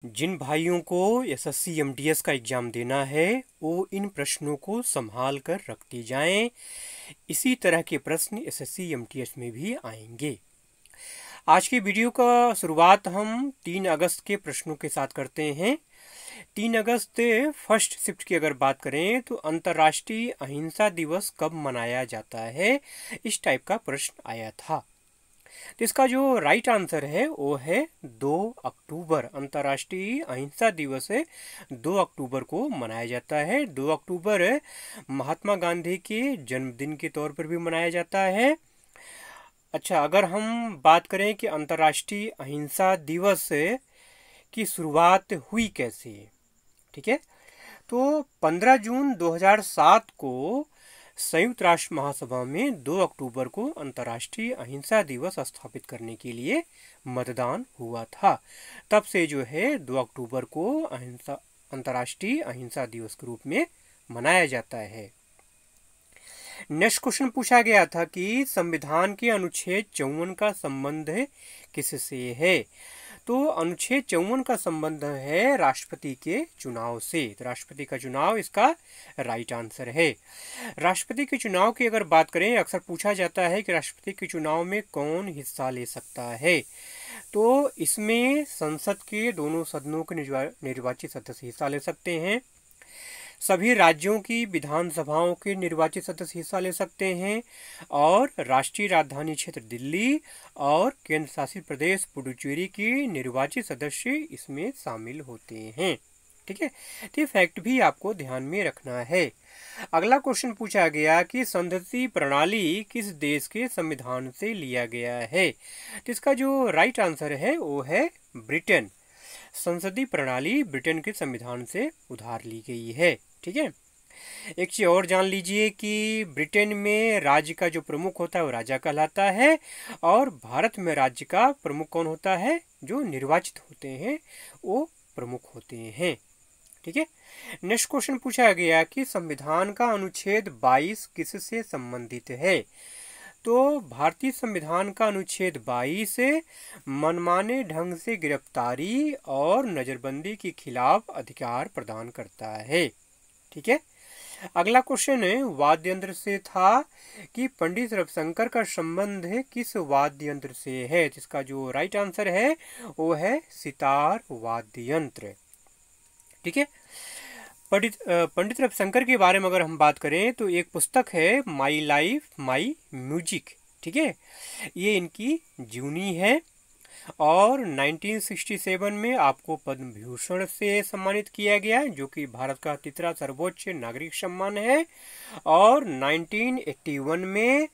जिन भाइयों को SSC MTS का एग्ज़ाम देना है वो इन प्रश्नों को संभाल कर रखते जाएं। इसी तरह के प्रश्न एसएससी एमटीएस में भी आएंगे। आज की वीडियो का शुरुआत हम 3 अगस्त के प्रश्नों के साथ करते हैं। 3 अगस्त फर्स्ट शिफ्ट की अगर बात करें तो अंतर्राष्ट्रीय अहिंसा दिवस कब मनाया जाता है, इस टाइप का प्रश्न आया था। तो इसका जो राइट आंसर है वो है 2 अक्टूबर। अंतर्राष्ट्रीय अहिंसा दिवस 2 अक्टूबर को मनाया जाता है। 2 अक्टूबर महात्मा गांधी के जन्मदिन के तौर पर भी मनाया जाता है। अच्छा, अगर हम बात करें कि अंतर्राष्ट्रीय अहिंसा दिवस की शुरुआत हुई कैसे, ठीक है, तो 15 जून 2007 को संयुक्त राष्ट्र महासभा में 2 अक्टूबर को अंतर्राष्ट्रीय अहिंसा दिवस स्थापित करने के लिए मतदान हुआ था। तब से जो है 2 अक्टूबर को अंतर्राष्ट्रीय अहिंसा दिवस के रूप में मनाया जाता है। नेक्स्ट क्वेश्चन पूछा गया था कि संविधान के अनुच्छेद 54 का संबंध किससे है। तो अनुच्छेद 54 का संबंध है राष्ट्रपति के चुनाव से। तो राष्ट्रपति का चुनाव इसका राइट आंसर है। राष्ट्रपति के चुनाव की अगर बात करें, अक्सर पूछा जाता है कि राष्ट्रपति के चुनाव में कौन हिस्सा ले सकता है। तो इसमें संसद के दोनों सदनों के निर्वाचित सदस्य हिस्सा ले सकते हैं। सभी राज्यों की विधानसभाओं के निर्वाचित सदस्य हिस्सा ले सकते हैं और राष्ट्रीय राजधानी क्षेत्र दिल्ली और केंद्र शासित प्रदेश पुडुचेरी के निर्वाचित सदस्य इसमें शामिल होते हैं। ठीक है, तो ये फैक्ट भी आपको ध्यान में रखना है। अगला क्वेश्चन पूछा गया कि संसदीय प्रणाली किस देश के संविधान से लिया गया है। तो इसका जो राइट आंसर है वो है ब्रिटेन। संसदीय प्रणाली ब्रिटेन के संविधान से उधार ली गई है। ठीक है, एक चीज और जान लीजिए कि ब्रिटेन में राज्य का जो प्रमुख होता है वो राजा कहलाता है और भारत में राज्य का प्रमुख कौन होता है, जो निर्वाचित होते हैं वो प्रमुख होते हैं। ठीक है, नेक्स्ट क्वेश्चन पूछा गया कि संविधान का अनुच्छेद 22 किससे संबंधित है। तो भारतीय संविधान का अनुच्छेद 22 मनमाने ढंग से गिरफ्तारी और नजरबंदी के खिलाफ अधिकार प्रदान करता है। ठीक है, अगला क्वेश्चन वाद्य यंत्र से था कि पंडित रविशंकर का संबंध किस वाद्य यंत्र से है। जिसका जो राइट आंसर है वो है सितार वाद्य यंत्र। ठीक है, पंडित रविशंकर के बारे में अगर हम बात करें तो एक पुस्तक है माई लाइफ माई म्यूजिक। ठीक है, ये इनकी जीवनी है और 1967 में आपको पद्म विभूषण से सम्मानित किया गया, जो कि भारत का तीसरा सर्वोच्च नागरिक सम्मान है। और 1981 में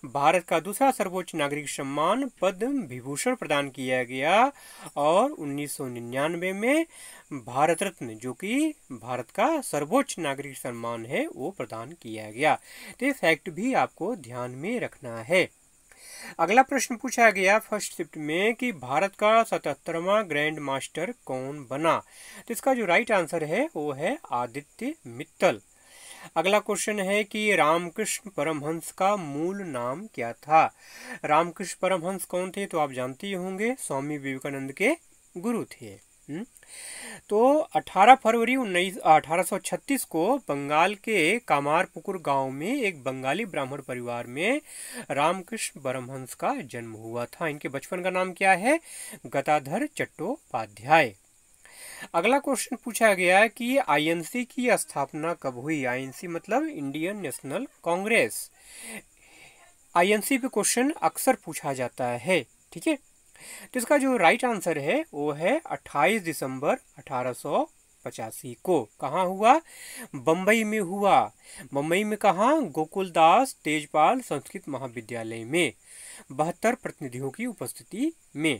भारत का दूसरा सर्वोच्च नागरिक सम्मान पद्म विभूषण प्रदान किया गया और 1999 में भारत रत्न, जो कि भारत का सर्वोच्च नागरिक सम्मान है, वो प्रदान किया गया। तो ये फैक्ट भी आपको ध्यान में रखना है। अगला प्रश्न पूछा गया फर्स्ट शिफ्ट में कि भारत का 77वां ग्रैंड मास्टर कौन बना। तो इसका जो राइट आंसर है वो है आदित्य मित्तल। अगला क्वेश्चन है कि रामकृष्ण परमहंस का मूल नाम क्या था। रामकृष्ण परमहंस कौन थे, तो आप जानते ही होंगे, स्वामी विवेकानंद के गुरु थे। तो 18 फरवरी 1836 को बंगाल के कामारपुकुर गांव में एक बंगाली ब्राह्मण परिवार में रामकृष्ण परमहंस का जन्म हुआ था। इनके बचपन का नाम क्या है, गदाधर चट्टोपाध्याय। अगला क्वेश्चन पूछा गया कि आईएनसी की स्थापना कब हुई। आईएनसी मतलब इंडियन नेशनल कांग्रेस। आईएनसी पे क्वेश्चन अक्सर पूछा जाता है। ठीक है, तो इसका जो राइट आंसर है वो है 28 दिसंबर 1885 को। कहाँ हुआ, बम्बई में हुआ। बम्बई में कहाँ, गोकुलदास तेजपाल संस्कृत महाविद्यालय में 72 प्रतिनिधियों की उपस्थिति में।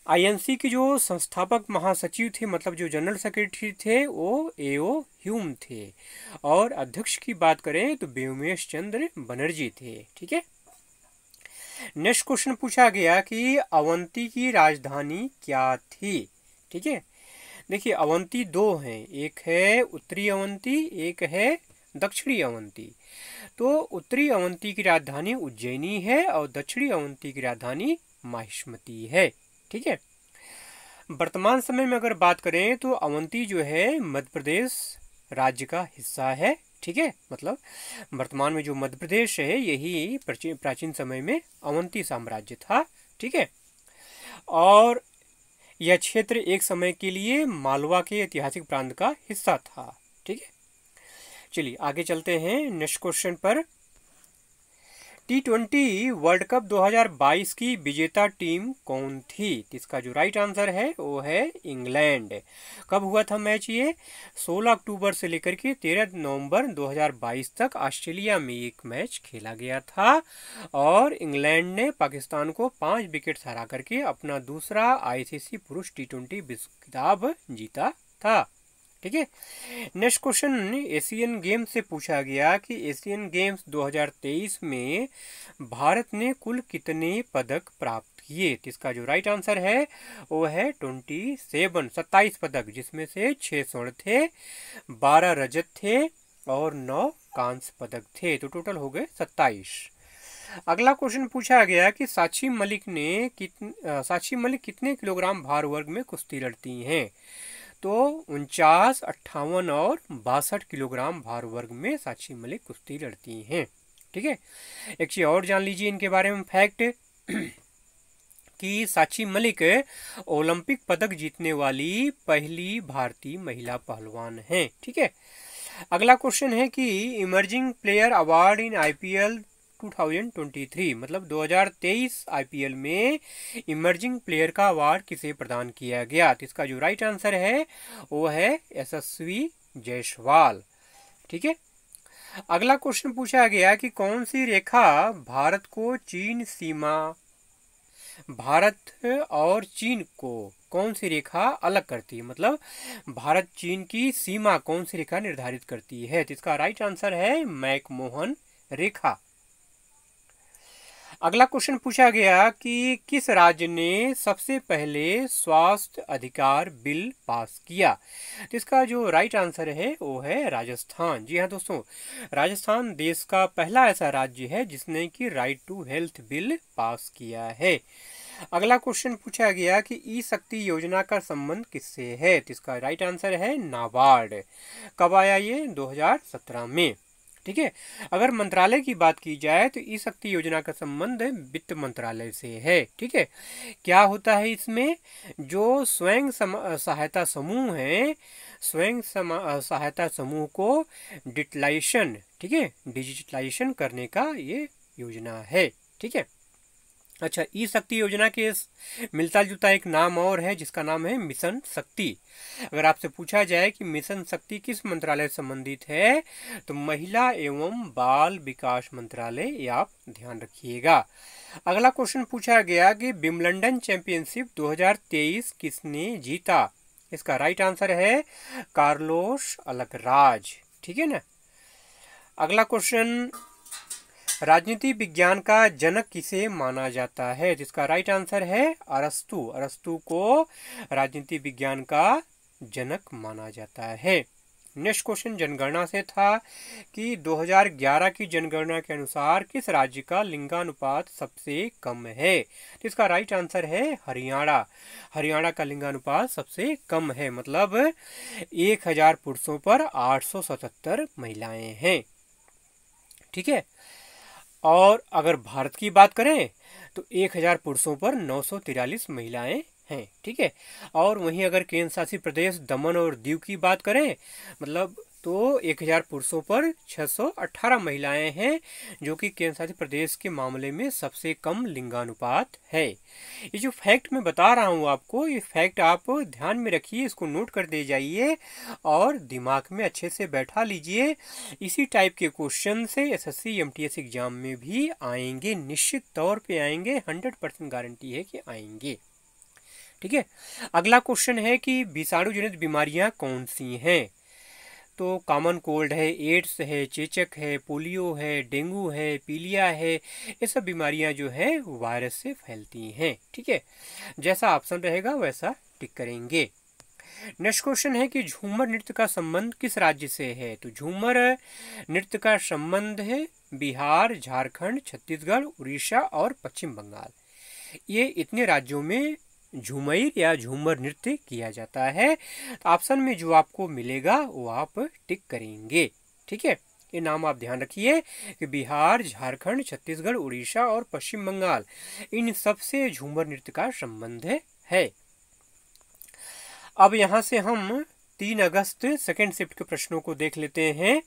आईएनसी के जो संस्थापक महासचिव थे, मतलब जो जनरल सेक्रेटरी थे, वो एओ ह्यूम थे और अध्यक्ष की बात करें तो व्योमेश चंद्र बनर्जी थे। ठीक है, नेक्स्ट क्वेश्चन पूछा गया कि अवंती की राजधानी क्या थी। ठीक है, देखिए अवंती दो हैं, एक है उत्तरी अवंती, एक है दक्षिणी अवंती। तो उत्तरी अवंती की राजधानी उज्जैनी है और दक्षिणी अवंती की राजधानी माहिष्मती है। ठीक है, वर्तमान समय में अगर बात करें तो अवंती जो है मध्य प्रदेश राज्य का हिस्सा है। ठीक है, मतलब वर्तमान में जो मध्य प्रदेश है यही प्राचीन समय में अवंती साम्राज्य था। ठीक है, और यह क्षेत्र एक समय के लिए मालवा के ऐतिहासिक प्रांत का हिस्सा था। ठीक है, चलिए आगे चलते हैं नेक्स्ट क्वेश्चन पर। T20 वर्ल्ड कप 2022 की विजेता टीम कौन थी? इसका जो राइट आंसर है वो है इंग्लैंड। कब हुआ था मैच ये? 16 अक्टूबर से लेकर के 13 नवंबर 2022 तक ऑस्ट्रेलिया में एक मैच खेला गया था और इंग्लैंड ने पाकिस्तान को 5 विकेट हरा करके अपना दूसरा ICC पुरुष T20 विश्व खिताब जीता था। ठीक है, नेक्स्ट क्वेश्चन एशियन गेम्स से पूछा गया कि एशियन गेम्स 2023 में भारत ने कुल कितने पदक प्राप्त किए? इसका जो राइट आंसर है वो है 27 पदक, जिसमें से 6 स्वर्ण थे, 12 रजत थे और 9 कांस्य पदक थे, तो टोटल हो गए 27। अगला क्वेश्चन पूछा गया कि साक्षी मलिक कितने किलोग्राम भार वर्ग में कुश्ती लड़ती हैं? तो 49, 58 और 62 किलोग्राम भार वर्ग में साक्षी मलिक कुश्ती लड़ती हैं। ठीक है, एक चीज और जान लीजिए इनके बारे में फैक्ट कि साक्षी मलिक ओलंपिक पदक जीतने वाली पहली भारतीय महिला पहलवान हैं। ठीक है, अगला क्वेश्चन है कि emerging player award in IPL 2023 मतलब 2023 IPL में इमर्जिंग प्लेयर का अवार्ड किसे प्रदान किया गया? तो इसका जो राइट आंसर है वो है यशस्वी जायसवाल। ठीक है, अगला क्वेश्चन पूछा गया कि कौन सी रेखा भारत और चीन को कौन सी रेखा अलग करती है? मतलब भारत चीन की सीमा कौन सी रेखा निर्धारित करती है? तो इसका राइट आंसर है मैकमोहन रेखा। अगला क्वेश्चन पूछा गया कि किस राज्य ने सबसे पहले स्वास्थ्य अधिकार बिल पास किया? तो इसका जो राइट आंसर है वो है राजस्थान। जी हाँ दोस्तों, राजस्थान देश का पहला ऐसा राज्य है जिसने कि right to health bill pass किया है। अगला क्वेश्चन पूछा गया कि ई शक्ति योजना का संबंध किससे है? तो इसका राइट आंसर है नाबार्ड। कब आया ये? 2017 में। ठीक है, अगर मंत्रालय की बात की जाए तो ई शक्ति योजना का संबंध वित्त मंत्रालय से है। ठीक है, क्या होता है इसमें? जो स्वयं सहायता समूह है, स्वयं सहायता समूह को डिजिटलाइजेशन, ठीक है, डिजिटलाइजेशन करने का ये योजना है। ठीक है, अच्छा, ई शक्ति योजना के मिलता जुलता एक नाम और है जिसका नाम है मिशन शक्ति। अगर आपसे पूछा जाए कि मिशन शक्ति किस मंत्रालय से संबंधित है तो महिला एवं बाल विकास मंत्रालय, ये आप ध्यान रखिएगा। अगला क्वेश्चन पूछा गया कि विंबलडन चैंपियनशिप 2023 किसने जीता? इसका राइट आंसर है कार्लोस अल्कराज। ठीक है ना। अगला क्वेश्चन, राजनीति विज्ञान का जनक किसे माना जाता है? जिसका राइट आंसर है अरस्तु। अरस्तु को राजनीति विज्ञान का जनक माना जाता है। नेक्स्ट क्वेश्चन जनगणना से था कि 2011 की जनगणना के अनुसार किस राज्य का लिंगानुपात सबसे कम है? तो इसका राइट आंसर है हरियाणा। हरियाणा का लिंगानुपात सबसे कम है, मतलब 1000 पुरुषों पर 877 महिलाएं हैं। ठीक है, और अगर भारत की बात करें तो 1000 पुरुषों पर 943 महिलाएं हैं। ठीक है, और वहीं अगर केंद्र शासित प्रदेश दमन और दीव की बात करें मतलब तो 1000 पुरुषों पर 618 महिलाएं हैं, जो कि केंद्र शासित प्रदेश के मामले में सबसे कम लिंगानुपात है। ये जो फैक्ट मैं बता रहा हूँ आपको, ये फैक्ट आप ध्यान में रखिए, इसको नोट कर दे जाइए और दिमाग में अच्छे से बैठा लीजिए। इसी टाइप के क्वेश्चन से SSC MTS एग्जाम में भी आएंगे, निश्चित तौर पे आएंगे, 100% गारंटी है कि आएंगे। ठीक है, अगला क्वेश्चन है कि विषाणु जनित बीमारियां कौन सी हैं? तो कॉमन कोल्ड है, एड्स है, चेचक है, पोलियो है, डेंगू है, पीलिया है, ये सब बीमारियां जो है वायरस से फैलती हैं। ठीक है, जैसा ऑप्शन रहेगा वैसा टिक करेंगे। नेक्स्ट क्वेश्चन है कि झूमर नृत्य का संबंध किस राज्य से है? तो झूमर नृत्य का संबंध है बिहार, झारखंड, छत्तीसगढ़, उड़ीसा और पश्चिम बंगाल। ये इतने राज्यों में झूमर या झूमर नृत्य किया जाता है। तो ऑप्शन में जो आपको मिलेगा वो आप टिक करेंगे। ठीक है, ये नाम आप ध्यान रखिए कि बिहार, झारखंड, छत्तीसगढ़, उड़ीसा और पश्चिम बंगाल, इन सबसे झूमर नृत्य का संबंध है। अब यहाँ से हम 3 अगस्त सेकेंड शिफ्ट के प्रश्नों को देख लेते हैं।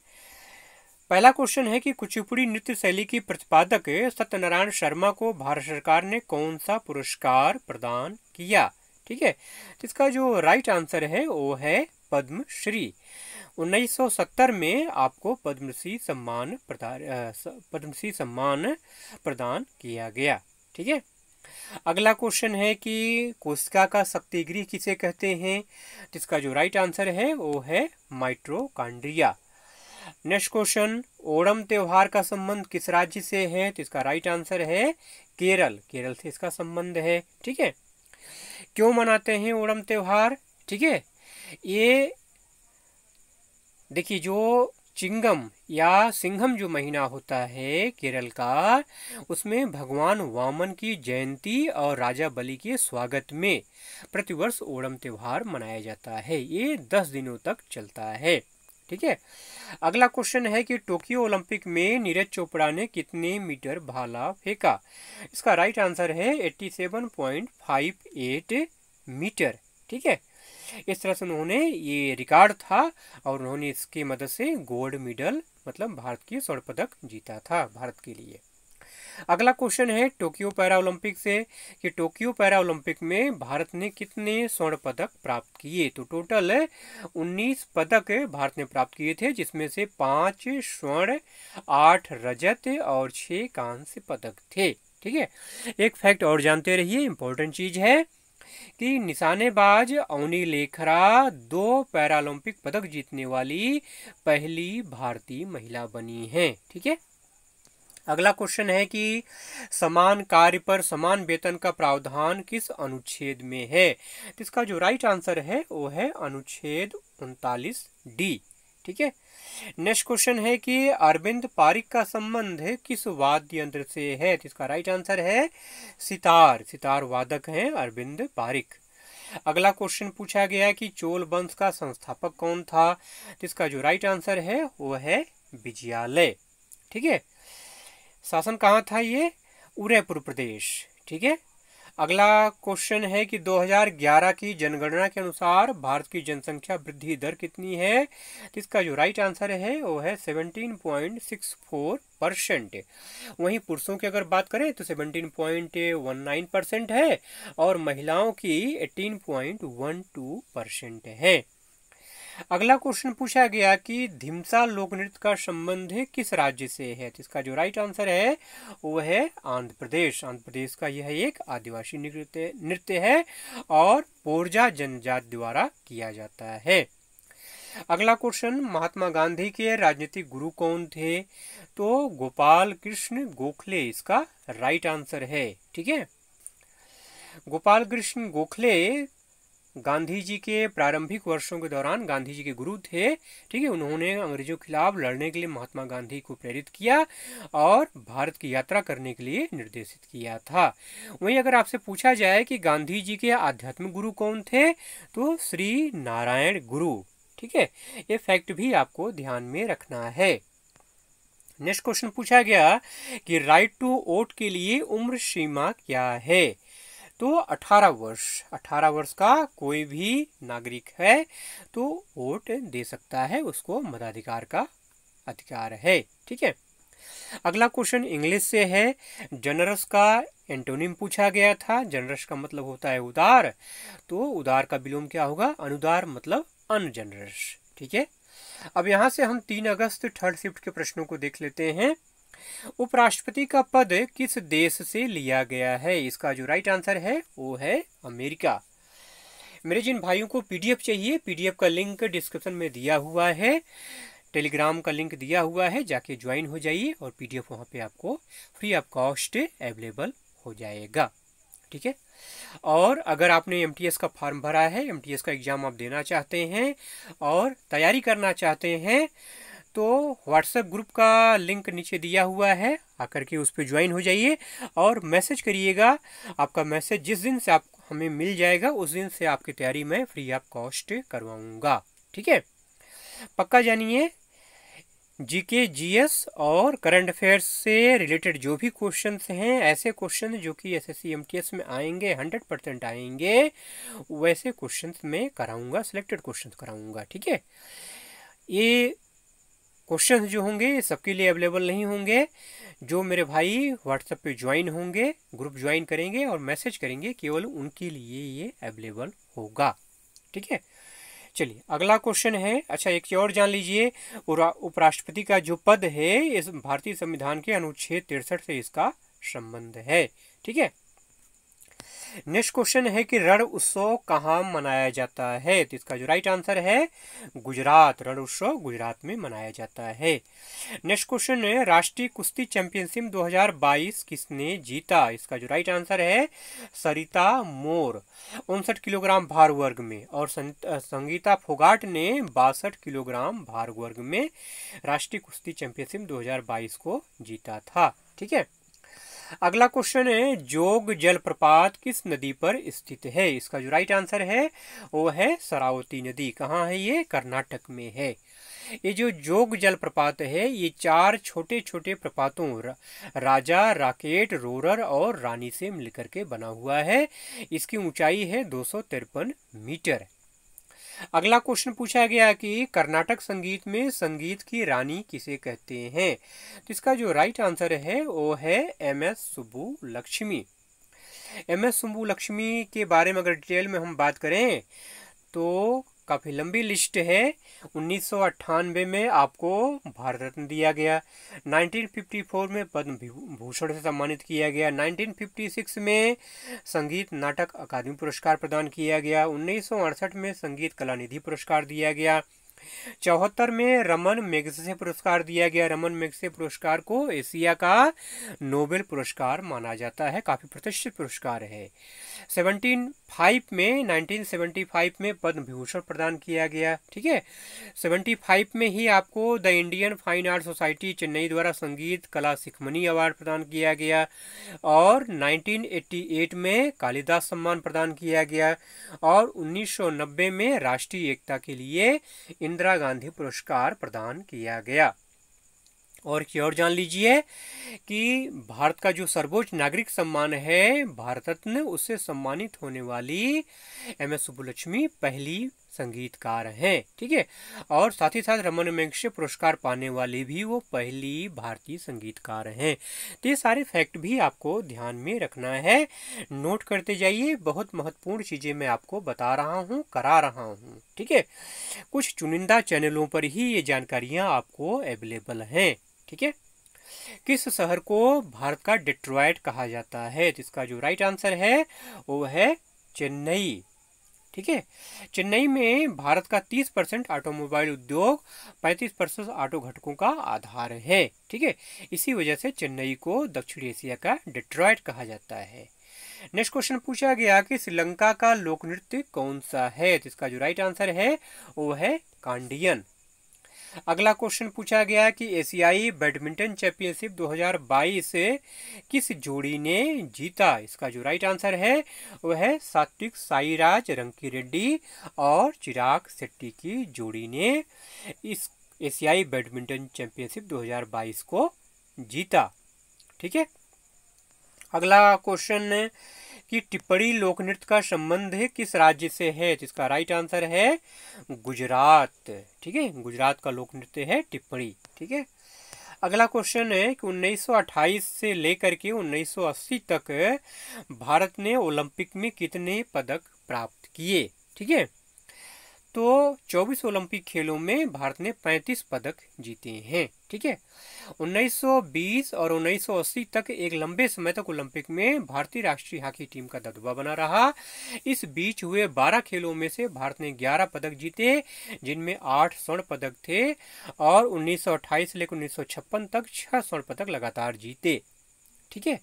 पहला क्वेश्चन है कि कुचिपुड़ी नृत्य शैली की प्रतिपादक सत्यनारायण शर्मा को भारत सरकार ने कौन सा पुरस्कार प्रदान किया। ठीक है, तो इसका जो राइट आंसर है वो है पद्मश्री। 1970 में आपको पद्मश्री सम्मान प्रदान किया गया। ठीक है, अगला क्वेश्चन है कि कोशिका का शक्तिगृह किसे कहते हैं। जिसका जो राइट आंसर है वो है माइटोकॉन्ड्रिया। नेक्स्ट क्वेश्चन, ओणम त्योहार का संबंध किस राज्य से है। तो इसका राइट आंसर है केरल। केरल से इसका संबंध है। ठीक है, क्यों मनाते हैं ओणम त्योहार। ठीक है, ये देखिए जो चिंगम या सिंघम जो महीना होता है केरल का, उसमें भगवान वामन की जयंती और राजा बलि के स्वागत में प्रतिवर्ष ओणम त्योहार मनाया जाता है। ये 10 दिनों तक चलता है। ठीक है, अगला क्वेश्चन है कि टोक्यो ओलंपिक में नीरज चोपड़ा ने कितने मीटर भाला फेंका। इसका राइट आंसर है 87.58 मीटर। ठीक है, इस तरह से उन्होंने ये रिकॉर्ड था और उन्होंने इसकी मदद से गोल्ड मेडल मतलब भारत की स्वर्ण पदक जीता था भारत के लिए। अगला क्वेश्चन है टोक्यो पैरा ओलंपिक से कि टोक्यो पैरा ओलंपिक में भारत ने कितने स्वर्ण पदक प्राप्त किए। तो टोटल 19 पदक भारत ने प्राप्त किए थे, जिसमें से 5 स्वर्ण, 8 रजत और 6 कांस्य पदक थे। ठीक है, एक फैक्ट और जानते रहिए, इंपॉर्टेंट चीज है कि निशानेबाज अवनी लेखरा 2 पैरालंपिक पदक जीतने वाली पहली भारतीय महिला बनी है। ठीक है, अगला क्वेश्चन है कि समान कार्य पर समान वेतन का प्रावधान किस अनुच्छेद में है। तो इसका जो राइट आंसर है वो है अनुच्छेद 39D। ठीक है, नेक्स्ट क्वेश्चन है कि अरविंद पारिक का संबंध किस वाद्य यंत्र से है। तो इसका राइट आंसर है सितार। सितार वादक हैं अरविंद पारिक। अगला क्वेश्चन पूछा गया कि चोल वंश का संस्थापक कौन था। तो इसका जो राइट आंसर है वो है विजयालय। ठीक है, शासन कहाँ था ये, उदयपुर प्रदेश। ठीक है, अगला क्वेश्चन है कि 2011 की जनगणना के अनुसार भारत की जनसंख्या वृद्धि दर कितनी है। तो इसका जो राइट आंसर है वो है 17.64%। वहीं पुरुषों की अगर बात करें तो 17.19% है और महिलाओं की 18.12% है। अगला क्वेश्चन पूछा गया कि धिमसा लोक नृत्य का संबंध किस राज्य से है। तो इसका जो राइट आंसर है वो है आंध्र प्रदेश। आंध्र प्रदेश का यह एक आदिवासी नृत्य है और पोरजा जनजाति द्वारा किया जाता है। अगला क्वेश्चन, महात्मा गांधी के राजनीतिक गुरु कौन थे। तो गोपाल कृष्ण गोखले इसका राइट आंसर है। ठीक है, गोपाल कृष्ण गोखले गांधी जी के प्रारंभिक वर्षों के दौरान गांधी जी के गुरु थे। ठीक है, उन्होंने अंग्रेजों के खिलाफ लड़ने के लिए महात्मा गांधी को प्रेरित किया और भारत की यात्रा करने के लिए निर्देशित किया था। वहीं अगर आपसे पूछा जाए कि गांधी जी के आध्यात्मिक गुरु कौन थे तो श्री नारायण गुरु। ठीक है, ये फैक्ट भी आपको ध्यान में रखना है। नेक्स्ट क्वेश्चन पूछा गया कि राइट टू वोट के लिए उम्र सीमा क्या है। तो 18 वर्ष का कोई भी नागरिक है तो वोट दे सकता है, उसको मताधिकार का अधिकार है। ठीक है, अगला क्वेश्चन इंग्लिश से है। जनरस का एंटोनिम पूछा गया था। जनरस का मतलब होता है उदार, तो उदार का विलोम क्या होगा, अनुदार मतलब अनजनरस। ठीक है, अब यहाँ से हम 3 अगस्त थर्ड शिफ्ट के प्रश्नों को देख लेते हैं। उपराष्ट्रपति का पद किस देश से लिया गया है। इसका जो राइट आंसर है वो है अमेरिका। मेरे जिन भाइयों को पीडीएफ चाहिए, पीडीएफ का लिंक डिस्क्रिप्शन में दिया हुआ है, टेलीग्राम का लिंक दिया हुआ है, जाके ज्वाइन हो जाइए और पीडीएफ वहाँ पे आपको फ्री ऑफ कॉस्ट अवेलेबल हो जाएगा। ठीक है, और अगर आपने एमटीएस का फॉर्म भरा है, एमटीएस का एग्जाम आप देना चाहते हैं और तैयारी करना चाहते हैं तो व्हाट्सएप ग्रुप का लिंक नीचे दिया हुआ है, आकर के उस पर ज्वाइन हो जाइए और मैसेज करिएगा। आपका मैसेज जिस दिन से हमें मिल जाएगा उस दिन से आपकी तैयारी मैं फ्री ऑफ कॉस्ट करवाऊंगा। ठीक है, पक्का जानिए। जीके, जीएस और करंट अफेयर्स से रिलेटेड जो भी क्वेश्चंस हैं, ऐसे क्वेश्चन जो कि एसएससी एमटीएस में आएंगे, 100% आएंगे, वैसे क्वेश्चंस में कराऊंगा, सिलेक्टेड क्वेश्चंस कराऊंगा। ठीक है, ये क्वेश्चन जो होंगे सबके लिए अवेलेबल नहीं होंगे। जो मेरे भाई व्हाट्सएप पे ज्वाइन होंगे, ग्रुप ज्वाइन करेंगे और मैसेज करेंगे, केवल उनके लिए ये अवेलेबल होगा। ठीक है, चलिए अगला क्वेश्चन है। अच्छा, एक चीज और जान लीजिए, उपराष्ट्रपति का जो पद है इस भारतीय संविधान के अनुच्छेद 63 से इसका संबंध है। ठीक है, नेक्स्ट क्वेश्चन है कि रण उत्सव कहाँ मनाया जाता है? तो इसका जो राइट आंसर है गुजरात। रण उत्सव गुजरात में मनाया जाता है। नेक्स्ट क्वेश्चन है राष्ट्रीय कुश्ती चैंपियनशिप 2022 किसने जीता? इसका जो राइट आंसर है सरिता मोर, 59 किलोग्राम भार वर्ग में, और संगीता फोगाट ने 62 किलोग्राम भार वर्ग में राष्ट्रीय कुश्ती चैंपियनशिप 2022 को जीता था। ठीक है, अगला क्वेश्चन है जोग जलप्रपात किस नदी पर स्थित है? इसका जो राइट आंसर है वो है शरावती नदी। कहाँ है ये? कर्नाटक में है। ये जो जोग जलप्रपात है ये 4 छोटे छोटे प्रपातों राजा, राकेट, रोरर और रानी से मिलकर के बना हुआ है। इसकी ऊंचाई है 253 मीटर। अगला क्वेश्चन पूछा गया कि कर्नाटक संगीत में संगीत की रानी किसे कहते हैं? तो इसका जो राइट आंसर है वो है एम.एस. सुब्बुलक्ष्मी। एम.एस. सुब्बुलक्ष्मी के बारे में अगर डिटेल में हम बात करें तो काफ़ी लंबी लिस्ट है। 1998 में आपको भारत रत्न दिया गया, 1954 में पद्म भूषण से सम्मानित किया गया, 1956 में संगीत नाटक अकादमी पुरस्कार प्रदान किया गया, 1968 में संगीत कला निधि पुरस्कार दिया गया, 74 में रमन मैग्सेसे पुरस्कार दिया गया। रमन मैग्सेसे पुरस्कार को एशिया का नोबेल पुरस्कार माना जाता है, काफी प्रतिष्ठित पुरस्कार है। 1975 में पद्म विभूषण प्रदान किया गया। ठीक है, 75 में ही आपको the Indian fine art society Chennai द्वारा संगीत कला शिखमणि अवार्ड प्रदान किया गया, और 1988 में कालिदास सम्मान प्रदान किया गया, और 1990 में राष्ट्रीय एकता के लिए इंदिरा गांधी पुरस्कार प्रदान किया गया। और की और जान लीजिए कि भारत का जो सर्वोच्च नागरिक सम्मान है भारत रत्न, उससे सम्मानित होने वाली एम.एस. सुब्बुलक्ष्मी पहली संगीतकार हैं। ठीक है, और साथ ही साथ रमन मैग्सेसे पुरस्कार पाने वाली भी वो पहली भारतीय संगीतकार हैं। तो ये सारे फैक्ट भी आपको ध्यान में रखना है, नोट करते जाइए। बहुत महत्वपूर्ण चीजें मैं आपको बता रहा हूँ, करा रहा हूँ। ठीक है, कुछ चुनिंदा चैनलों पर ही ये जानकारियां आपको अवेलेबल हैं। ठीक है, किस शहर को भारत का डेट्रॉयट कहा जाता है? तो इसका जो राइट आंसर है वो है चेन्नई। ठीक है, चेन्नई में भारत का 30% ऑटोमोबाइल उद्योग, 35% ऑटो घटकों का आधार है। ठीक है, इसी वजह से चेन्नई को दक्षिण एशिया का डेट्रॉयट कहा जाता है। नेक्स्ट क्वेश्चन पूछा गया कि श्रीलंका का लोक नृत्य कौन सा है? तो इसका जो राइट आंसर है वो है कांडियन। अगला क्वेश्चन पूछा गया कि एशियाई बैडमिंटन चैंपियनशिप 2022 किस जोड़ी ने जीता? इसका जो राइट आंसर है वह है सात्विक साईराज रंकीरेड्डी और चिराग शेट्टी की जोड़ी ने इस एशियाई बैडमिंटन चैंपियनशिप 2022 को जीता। ठीक है, अगला क्वेश्चन कि टिप्पणी लोक नृत्य का संबंध किस राज्य से है? तो इसका राइट आंसर है गुजरात। ठीक है, गुजरात का लोक नृत्य है टिप्पणी। ठीक है, अगला क्वेश्चन है कि 1928 से लेकर के 1980 तक भारत ने ओलंपिक में कितने पदक प्राप्त किए? ठीक है, तो 24 ओलंपिक खेलों में भारत ने 35 पदक जीते हैं। ठीक है, 1920 और 1980 तक एक लंबे समय तक ओलंपिक में भारतीय राष्ट्रीय हॉकी टीम का दबदबा बना रहा। इस बीच हुए 12 खेलों में से भारत ने 11 पदक जीते, जिनमें 8 स्वर्ण पदक थे, और 1928 से लेकर 1956 तक 6 स्वर्ण पदक लगातार जीते। ठीक है,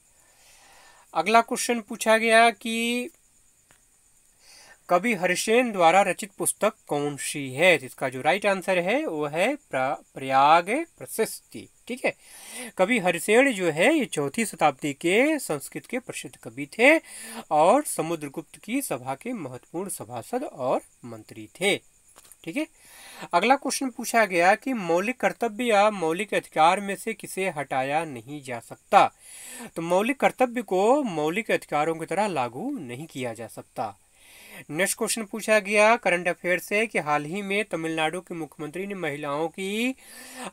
अगला क्वेश्चन पूछा गया कि कवि हरिसेन द्वारा रचित पुस्तक कौन सी है? तो इसका जो राइट आंसर है वो है प्रयाग प्रशस्ति। ठीक है, कवि हरिसेन जो है ये 4वीं शताब्दी के संस्कृत के प्रसिद्ध कवि थे और समुद्रगुप्त की सभा के महत्वपूर्ण सभासद और मंत्री थे। ठीक है, अगला क्वेश्चन पूछा गया कि मौलिक कर्तव्य या मौलिक अधिकार में से किसे हटाया नहीं जा सकता? तो मौलिक कर्तव्य को मौलिक अधिकारों की तरह लागू नहीं किया जा सकता। नेक्स्ट क्वेश्चन पूछा गया करंट अफेयर से कि हाल ही में तमिलनाडु के मुख्यमंत्री ने महिलाओं की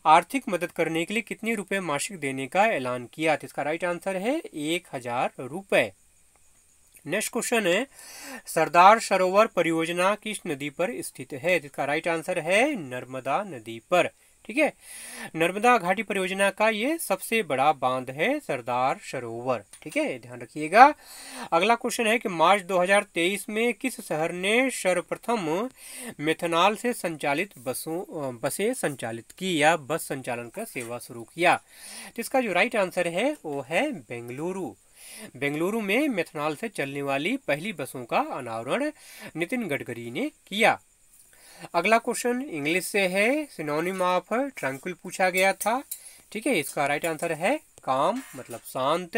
आर्थिक मदद करने के लिए कितने रुपए मासिक देने का ऐलान किया? तो इसका राइट आंसर है 1000 रुपए। नेक्स्ट क्वेश्चन है सरदार सरोवर परियोजना किस नदी पर स्थित है? इसका राइट आंसर है नर्मदा नदी पर। ठीक है, नर्मदा घाटी परियोजना का ये सबसे बड़ा बांध है सरदार सरोवर। ठीक है, ध्यान रखिएगा। अगला क्वेश्चन है कि मार्च 2023 में किस शहर ने सर्वप्रथम मेथनॉल से संचालित बसें संचालित की या बस संचालन का सेवा शुरू किया? तो इसका जो राइट आंसर है वो है बेंगलुरु। बेंगलुरु में मेथनॉल से चलने वाली पहली बसों का अनावरण नितिन गडकरी ने किया। अगला क्वेश्चन इंग्लिश से है, सिनोनिम ऑफ ट्रैंक्विल पूछा गया था। ठीक है, इसका राइट आंसर है काम मतलब शांत।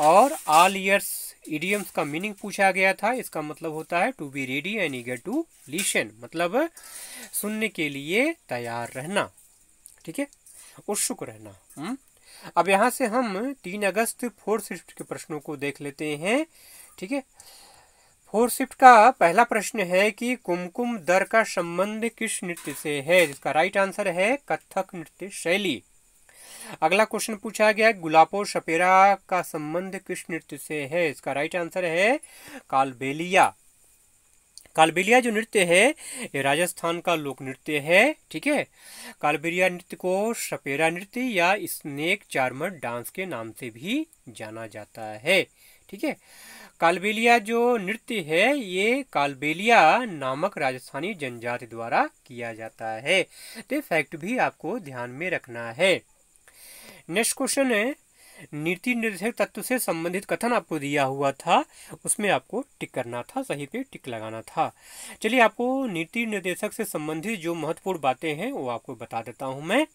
और ऑल ईयर्स इडियम्स का मीनिंग पूछा गया था, इसका मतलब होता है to be ready and eager to listen, मतलब सुनने के लिए तैयार रहना। ठीक है, उत्सुक रहना। अब यहाँ से हम 3 अगस्त 4th शिफ्ट के प्रश्नों को देख लेते हैं। ठीक है, 4th शिफ्ट का पहला प्रश्न है कि कुमकुम दर का संबंध किस नृत्य से है? जिसका राइट आंसर है कथक नृत्य शैली। अगला क्वेश्चन पूछा गया गुलाबो सपेरा का संबंध किस नृत्य से है? इसका राइट आंसर है कालबेलिया। कालबेलिया जो नृत्य है ये राजस्थान का लोक नृत्य है। ठीक है, कालबेलिया नृत्य को सपेरा नृत्य या स्नेक चार्मर डांस के नाम से भी जाना जाता है। ठीक है, कालबेलिया जो नृत्य है ये कालबेलिया नामक राजस्थानी जनजाति द्वारा किया जाता है। तो फैक्ट भी आपको ध्यान में रखना है। नेक्स्ट क्वेश्चन है नीति निर्देशक तत्व से संबंधित कथन आपको दिया हुआ था, उसमें आपको टिक करना था, सही पे टिक लगाना था। चलिए आपको नीति निर्देशक से संबंधित जो महत्वपूर्ण बातें हैं वो आपको बता देता हूं मैं।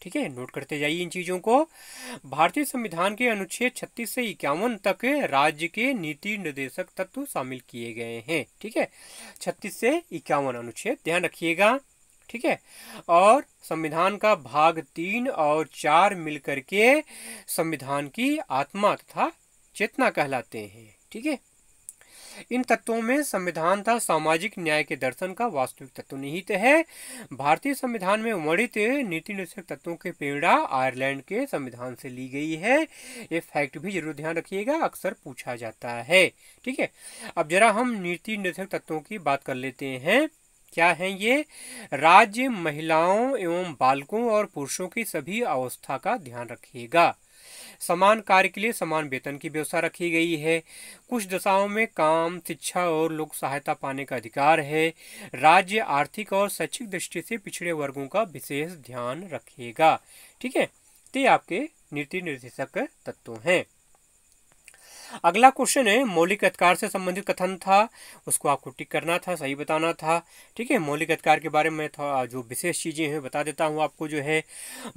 ठीक है, नोट करते जाइए इन चीजों को। भारतीय संविधान के अनुच्छेद 36 से 51 तक राज्य के नीति निर्देशक तत्व शामिल किए गए हैं। ठीक है, 36 से 51 अनुच्छेद ध्यान रखिएगा। ठीक है, और संविधान का भाग 3 और 4 मिलकर के संविधान की आत्मा तथा चेतना कहलाते हैं। ठीक है, इन तत्वों में संविधान तथा सामाजिक न्याय के दर्शन का वास्तविक तत्व निहित है। भारतीय संविधान में वर्णित नीति निर्देशक तत्वों की प्रेरणा आयरलैंड के संविधान से ली गई है। ये फैक्ट भी जरूर ध्यान रखिएगा, अक्सर पूछा जाता है। ठीक है, अब जरा हम नीति निर्देशक तत्वों की बात कर लेते हैं। क्या है ये? राज्य महिलाओं एवं बालकों और पुरुषों की सभी अवस्था का ध्यान रखिएगा। समान कार्य के लिए समान वेतन की व्यवस्था रखी गई है। कुछ दशाओं में काम, शिक्षा और लोक सहायता पाने का अधिकार है। राज्य आर्थिक और शैक्षिक दृष्टि से पिछड़े वर्गों का विशेष ध्यान रखेगा। ठीक है, तो ये आपके नीति निर्देशक तत्व हैं। अगला क्वेश्चन है मौलिक अधिकार से संबंधित कथन था, उसको आपको टिक करना था, सही बताना था। ठीक है, मौलिक अधिकार के बारे में थोड़ा जो विशेष चीजें हैं बता देता हूँ आपको। जो है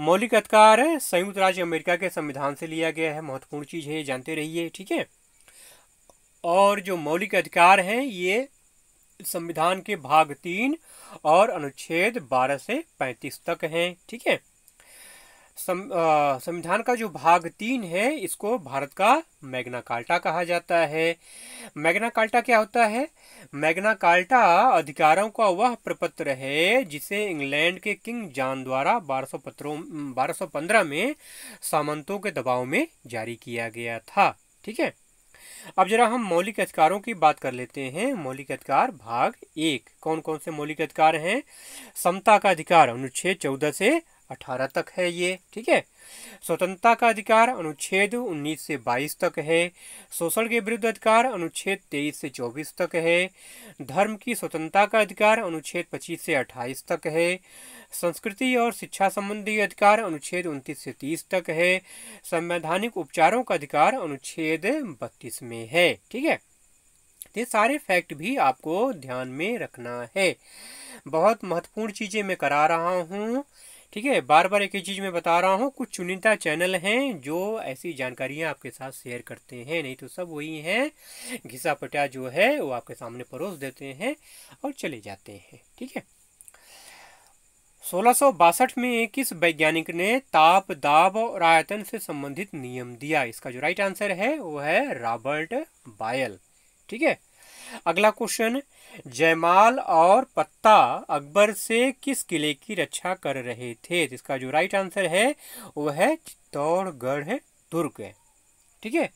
मौलिक अधिकार संयुक्त राज्य अमेरिका के संविधान से लिया गया है, महत्वपूर्ण चीज है, जानते रहिए। ठीक है, और जो मौलिक अधिकार हैं ये संविधान के भाग 3 और अनुच्छेद 12 से 35 तक हैं। ठीक है, संविधान का जो भाग 3 है इसको भारत का मैग्ना कार्टा कहा जाता है। मैग्ना कार्टा क्या होता है? मैग्ना कार्टा अधिकारों का वह प्रपत्र है जिसे इंग्लैंड के किंग जॉन द्वारा 1215 में सामंतों के दबाव में जारी किया गया था। ठीक है, अब जरा हम मौलिक अधिकारों की बात कर लेते हैं। मौलिक अधिकार भाग 1 कौन कौन से मौलिक अधिकार हैं? समता का अधिकार अनुच्छेद 14 से 18 तक है ये। ठीक है, स्वतंत्रता का अधिकार अनुच्छेद 19 से 22 तक है। शोषण के विरुद्ध अधिकार अनुच्छेद 23 से 24 तक है। धर्म की स्वतंत्रता का अधिकार अनुच्छेद 25 से 28 तक है। संस्कृति और शिक्षा संबंधी अधिकार अनुच्छेद 29 से 30 तक है। संवैधानिक उपचारों का अधिकार अनुच्छेद 32 में है। ठीक है, ये सारे फैक्ट भी आपको ध्यान में रखना है। बहुत महत्वपूर्ण चीज़ें मैं करा रहा हूँ, ठीक है। बार बार एक ही चीज़ मैं बता रहा हूँ। कुछ चुनिंदा चैनल हैं जो ऐसी जानकारियाँ आपके साथ शेयर करते हैं, नहीं तो सब वही हैं, घिसा पटा जो है वो आपके सामने परोस देते हैं और चले जाते हैं, ठीक है। 1662 में किस वैज्ञानिक ने ताप, दाब और आयतन से संबंधित नियम दिया? इसका जो राइट आंसर है वो है रॉबर्ट बायल, ठीक है। अगला क्वेश्चन, जयमाल और पत्ता अकबर से किस किले की रक्षा कर रहे थे? तो इसका जो राइट आंसर है वो है चित्तौड़गढ़ दुर्ग, ठीक है।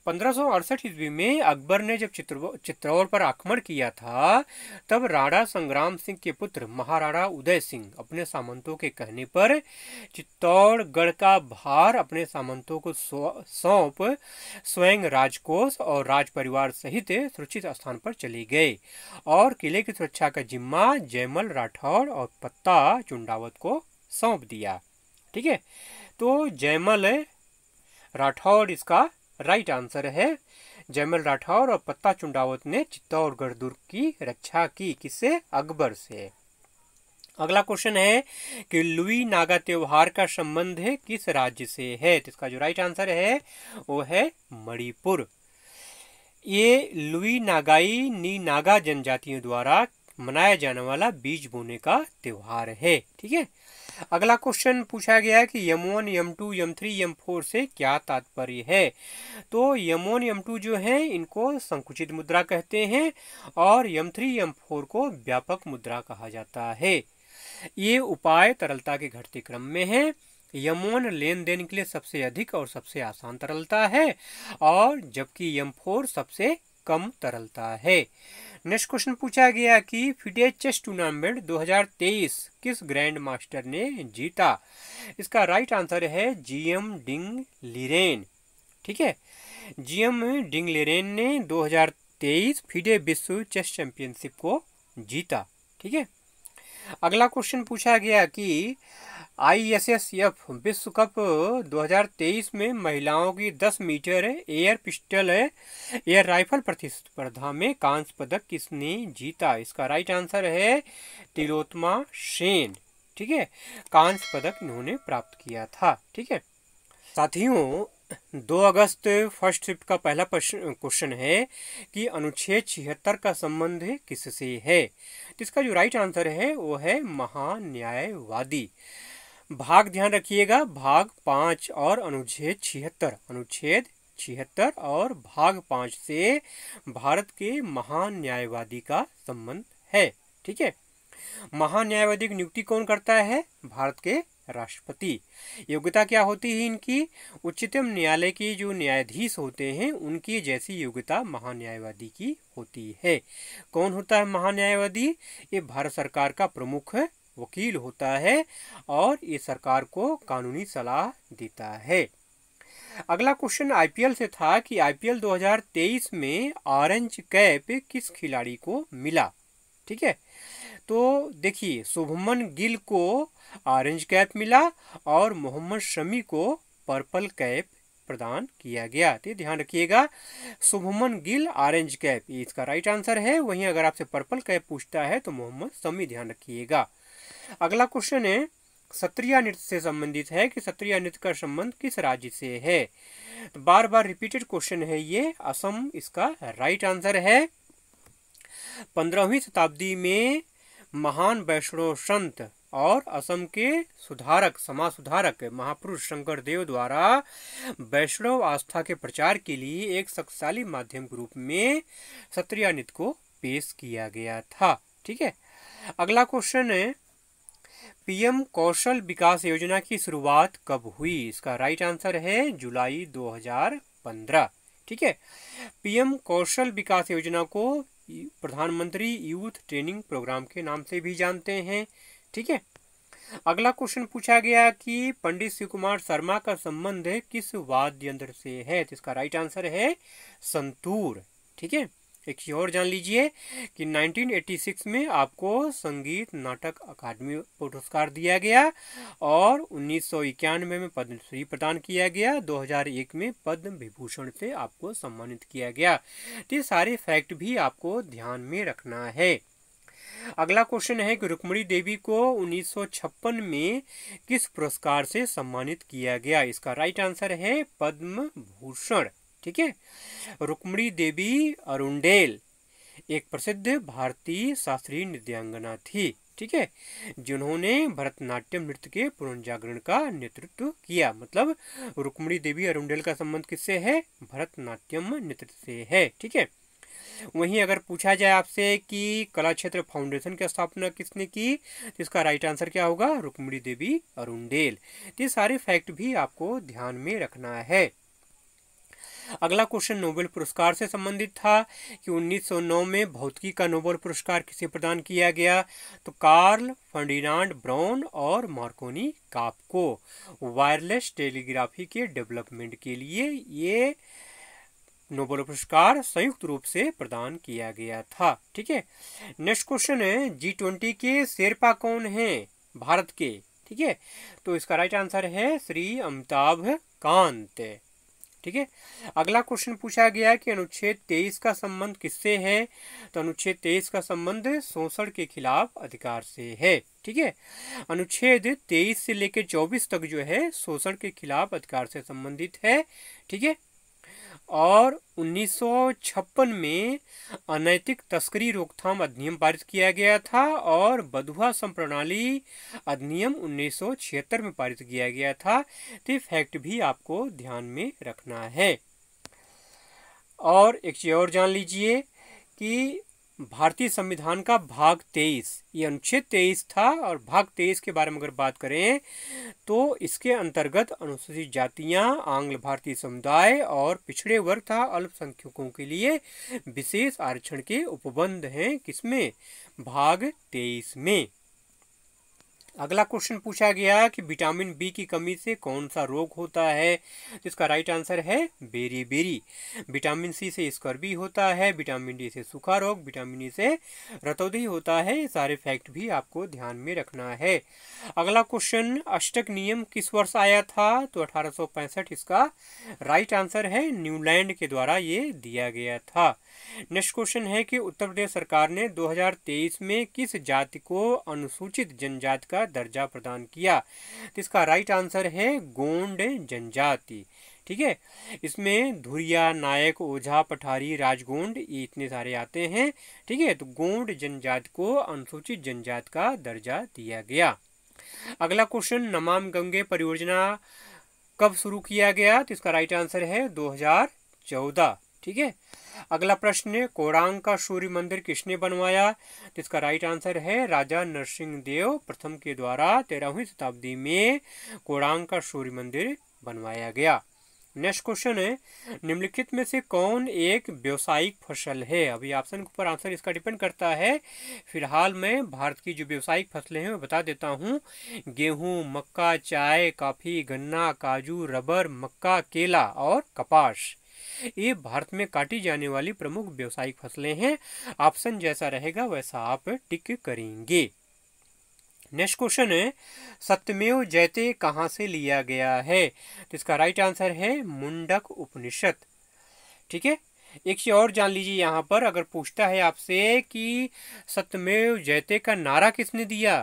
1568 ईस्वी में अकबर ने जब चित्तौड़ पर आक्रमण किया था, तब राणा संग्राम सिंह के पुत्र महाराणा उदय सिंह अपने सामंतों के कहने पर चित्तौड़गढ़ का भार अपने सामंतों को सौंप स्वयं राजकोष और राज परिवार सहित सुरक्षित स्थान पर चले गए और किले की सुरक्षा का जिम्मा जयमल राठौड़ और पत्ता चुंडावत को सौंप दिया, ठीक है। तो जयमल राठौड़ इसका राइट आंसर है। जयमल राठौड़ और पत्ता चुंडावत ने चित्तौड़गढ़ दुर्ग की रक्षा की, किससे? अकबर से। अगला क्वेश्चन है कि लुई नागा त्योहार का संबंध किस राज्य से है? तो इसका जो राइट आंसर है वो है मणिपुर। ये लुई नागाई नी नागा जनजातियों द्वारा मनाया जाने वाला बीज बोने का त्योहार है, ठीक है। अगला क्वेश्चन पूछा गया है कि यम1, यम2, यम3, यम4 से क्या तात्पर्य है? तो यम1, यम2 जो है इनको संकुचित मुद्रा कहते हैं और यम3, यम4 को व्यापक मुद्रा कहा जाता है। ये उपाय तरलता के घटते क्रम में है। यम1 लेन देन के लिए सबसे अधिक और सबसे आसान तरलता है और जबकि यम4 सबसे कम तरलता है। नेक्स्ट क्वेश्चन पूछा गया कि फिडे चेस टूर्नामेंट 2023 किस ग्रैंड मास्टर ने जीता? इसका राइट आंसर है जीएम डिंग लिरेन, ठीक है। जीएम डिंग लिरेन ने 2023 फिडे विश्व चेस चैंपियनशिप को जीता, ठीक है। अगला क्वेश्चन पूछा गया कि ISSF विश्व कप 2023 में महिलाओं की 10 meter air pistol air rifle प्रतिस्पर्धा में कांस्य पदक किसने जीता? इसका राइट आंसर है तिलोत्तमा सेन, ठीक है। कांस्य पदक इन्होंने प्राप्त किया था, ठीक है। साथियों, 2 अगस्त फर्स्ट शिफ्ट का पहला क्वेश्चन है कि अनुच्छेद 76 का संबंध किससे है? तो इसका जो राइट आंसर है वो है महान्यायवादी। भाग ध्यान रखिएगा, भाग 5 और अनुच्छेद 76 और भाग 5 से भारत के महान न्यायवादी का संबंध है, ठीक है। महान न्यायवादी की नियुक्ति कौन करता है? भारत के राष्ट्रपति। योग्यता क्या होती है इनकी? उच्चतम न्यायालय के जो न्यायाधीश होते हैं उनकी जैसी योग्यता महान न्यायवादी की होती है। कौन होता है महान न्यायवादी? ये भारत सरकार का प्रमुख वकील होता है और ये सरकार को कानूनी सलाह देता है। अगला क्वेश्चन आईपीएल से था कि आईपीएल 2023 में ऑरेंज कैप किस खिलाड़ी को मिला? ठीक है, तो देखिए शुभमन गिल को ऑरेंज कैप मिला और मोहम्मद शमी को पर्पल कैप प्रदान किया गया। तो ध्यान रखिएगा, शुभमन गिल ऑरेंज कैप ये इसका राइट आंसर है। वहीं अगर आपसे पर्पल कैप पूछता है तो मोहम्मद शमी, ध्यान रखिएगा। अगला क्वेश्चन है सत्रिया नृत्य से संबंधित है कि सत्रिया नृत्य का संबंध किस राज्य से है? तो बार बार रिपीटेड क्वेश्चन है ये, असम इसका राइट आंसर है। 15वीं शताब्दी में महान वैष्णव संत और असम के सुधारक समाज सुधारक महापुरुष शंकर देव द्वारा वैष्णव आस्था के प्रचार के लिए एक शक्तिशाली माध्यम के रूप में सत्रिया नृत्य को पेश किया गया था। ठीक है, अगला क्वेश्चन है पीएम कौशल विकास योजना की शुरुआत कब हुई? इसका राइट आंसर है जुलाई 2015। ठीक है, पीएम कौशल विकास योजना को प्रधानमंत्री यूथ ट्रेनिंग प्रोग्राम के नाम से भी जानते हैं। ठीक है, अगला क्वेश्चन पूछा गया कि पंडित शिव कुमार शर्मा का संबंध किस वाद्य यंत्र से है? तो इसका राइट आंसर है संतूर। ठीक है, एक चीज और जान लीजिए कि 1986 में आपको संगीत नाटक अकादमी पुरस्कार दिया गया और 1991 में पद्मश्री प्रदान किया गया, 2001 में पद्म विभूषण से आपको सम्मानित किया गया। तो ये सारे फैक्ट भी आपको ध्यान में रखना है। अगला क्वेश्चन है कि रुक्मिणी देवी को 1956 में किस पुरस्कार से सम्मानित किया गया? इसका राइट आंसर है पद्म भूषण। ठीक है, रुक्मिणी देवी अरुंडेल एक प्रसिद्ध भारतीय शास्त्रीय नृत्यांगना थी। ठीक है, जिन्होंने भरतनाट्यम नृत्य के पुनर्जागरण का नेतृत्व किया। मतलब रुक्मिणी देवी अरुंडेल का संबंध किससे है? भरतनाट्यम नृत्य से है। ठीक है, वहीं अगर पूछा जाए आपसे कि कला क्षेत्र फाउंडेशन की स्थापना किसने की, तो इसका राइट आंसर क्या होगा? रुक्मिणी देवी अरुंडेल। तो ये सारे फैक्ट भी आपको ध्यान में रखना है। अगला क्वेश्चन नोबेल पुरस्कार से संबंधित था कि 1909 में भौतिकी का नोबेल पुरस्कार किसे प्रदान किया गया? तो कार्ल फर्डिनांड ब्राउन और मार्कोनी काप्को वायरलेस टेलीग्राफी के डेवलपमेंट के लिए ये नोबेल पुरस्कार संयुक्त रूप से प्रदान किया गया था। ठीक है, नेक्स्ट क्वेश्चन है G20 के शेरपा कौन है भारत के? ठीक है, तो इसका राइट आंसर है श्री अमिताभ कांत। ठीक है, अगला क्वेश्चन पूछा गया कि अनुच्छेद 23 का संबंध किससे है? तो अनुच्छेद 23 का संबंध शोषण के खिलाफ अधिकार से है। ठीक है, अनुच्छेद 23 से लेकर 24 तक जो है शोषण के खिलाफ अधिकार से संबंधित है। ठीक है, और 1956 में अनैतिक तस्करी रोकथाम अधिनियम पारित किया गया था और बधुआ संप्रणाली अधिनियम 1976 में पारित किया गया था। तो फैक्ट भी आपको ध्यान में रखना है। और एक चीज और जान लीजिए कि भारतीय संविधान का भाग 23, ये अनुच्छेद 23 था और भाग 23 के बारे में अगर बात करें तो इसके अंतर्गत अनुसूचित जातियां, आंग्ल भारतीय समुदाय और पिछड़े वर्ग तथा अल्पसंख्यकों के लिए विशेष आरक्षण के उपबंध हैं। किसमें? भाग 23 में। अगला क्वेश्चन पूछा गया कि विटामिन बी की कमी से कौन सा रोग होता है? इसका राइट आंसर है बेरी। विटामिन सी से स्कर्वी होता है, विटामिन डी से सूखा रोग, विटामिन ई से रतौंधी होता है। ये सारे फैक्ट भी आपको ध्यान में रखना है। अगला क्वेश्चन अष्टक नियम किस वर्ष आया था? तो 1865 इसका राइट आंसर है। न्यूलैंड के द्वारा ये दिया गया था। नेक्स्ट क्वेश्चन है कि उत्तर प्रदेश सरकार ने 2023 में किस जाति को अनुसूचित जनजाति का दर्जा प्रदान किया? तो इसका राइट आंसर है गोंड जनजाति। ठीक है, इसमें धुरिया, नायक, ओझा, पठारी, राजगोंड ये इतने सारे आते हैं। ठीक है, तो गोंड जनजाति को अनुसूचित जनजाति का दर्जा दिया गया। अगला क्वेश्चन नमामि गंगे परियोजना कब शुरू किया गया? तो इसका राइट आंसर है 2014। ठीक है, अगला प्रश्न कोणार्क का सूर्य मंदिर किसने बनवाया? तो इसका राइट आंसर है राजा नरसिंह देव प्रथम के द्वारा 13वीं शताब्दी में कोणार्क का सूर्य मंदिर बनवाया गया। नेक्स्ट क्वेश्चन है निम्नलिखित में से कौन एक व्यावसायिक फसल है? अभी ऑप्शन के ऊपर आंसर इसका डिपेंड करता है। फिलहाल मैं भारत की जो व्यावसायिक फसलें हैं वो बता देता हूँ। गेहूं, मक्का, चाय, कॉफी, गन्ना, काजू, रबर, मक्का, केला और कपास ये भारत में काटी जाने वाली प्रमुख व्यावसायिक फसलें हैं। ऑप्शन जैसा रहेगा वैसा आप टिक करेंगे। नेक्स्ट क्वेश्चन है सत्यमेव जयते कहाँ से लिया गया है? तो इसका राइट आंसर है मुंडक उपनिषद। ठीक है, एक चीज और जान लीजिए, यहाँ पर अगर पूछता है आपसे कि सत्यमेव जयते का नारा किसने दिया,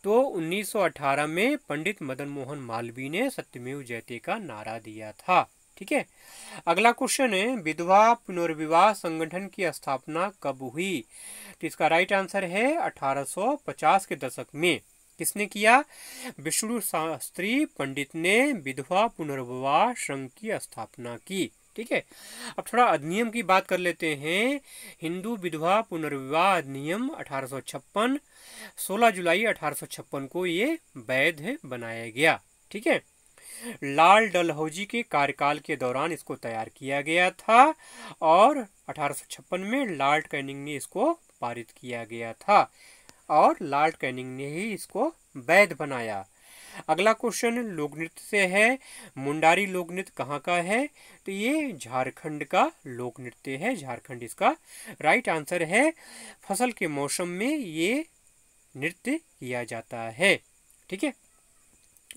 तो 1918 में पंडित मदन मोहन मालवीय ने सत्यमेव जयते का नारा दिया था। ठीक है, अगला क्वेश्चन है विधवा पुनर्विवाह संगठन की स्थापना कब हुई? तो इसका राइट आंसर है 1850 के दशक में। किसने किया? विष्णु शास्त्री पंडित ने विधवा पुनर्विवाह संघ की स्थापना की। ठीक है, अब थोड़ा अधिनियम की बात कर लेते हैं। हिंदू विधवा पुनर्विवाह अधिनियम 1856 16 जुलाई 1856 को ये वैध बनाया गया। ठीक है, लाल डलहौजी के कार्यकाल के दौरान इसको तैयार किया गया था और 1856 में लॉर्ड कैनिंग ने इसको पारित किया गया था और लॉर्ड कैनिंग ने ही इसको वैध बनाया। अगला क्वेश्चन लोक नृत्य से है, मुंडारी लोक नृत्य कहाँ का है? तो ये झारखंड का लोक नृत्य है, झारखंड इसका राइट आंसर है। फसल के मौसम में ये नृत्य किया जाता है। ठीक है,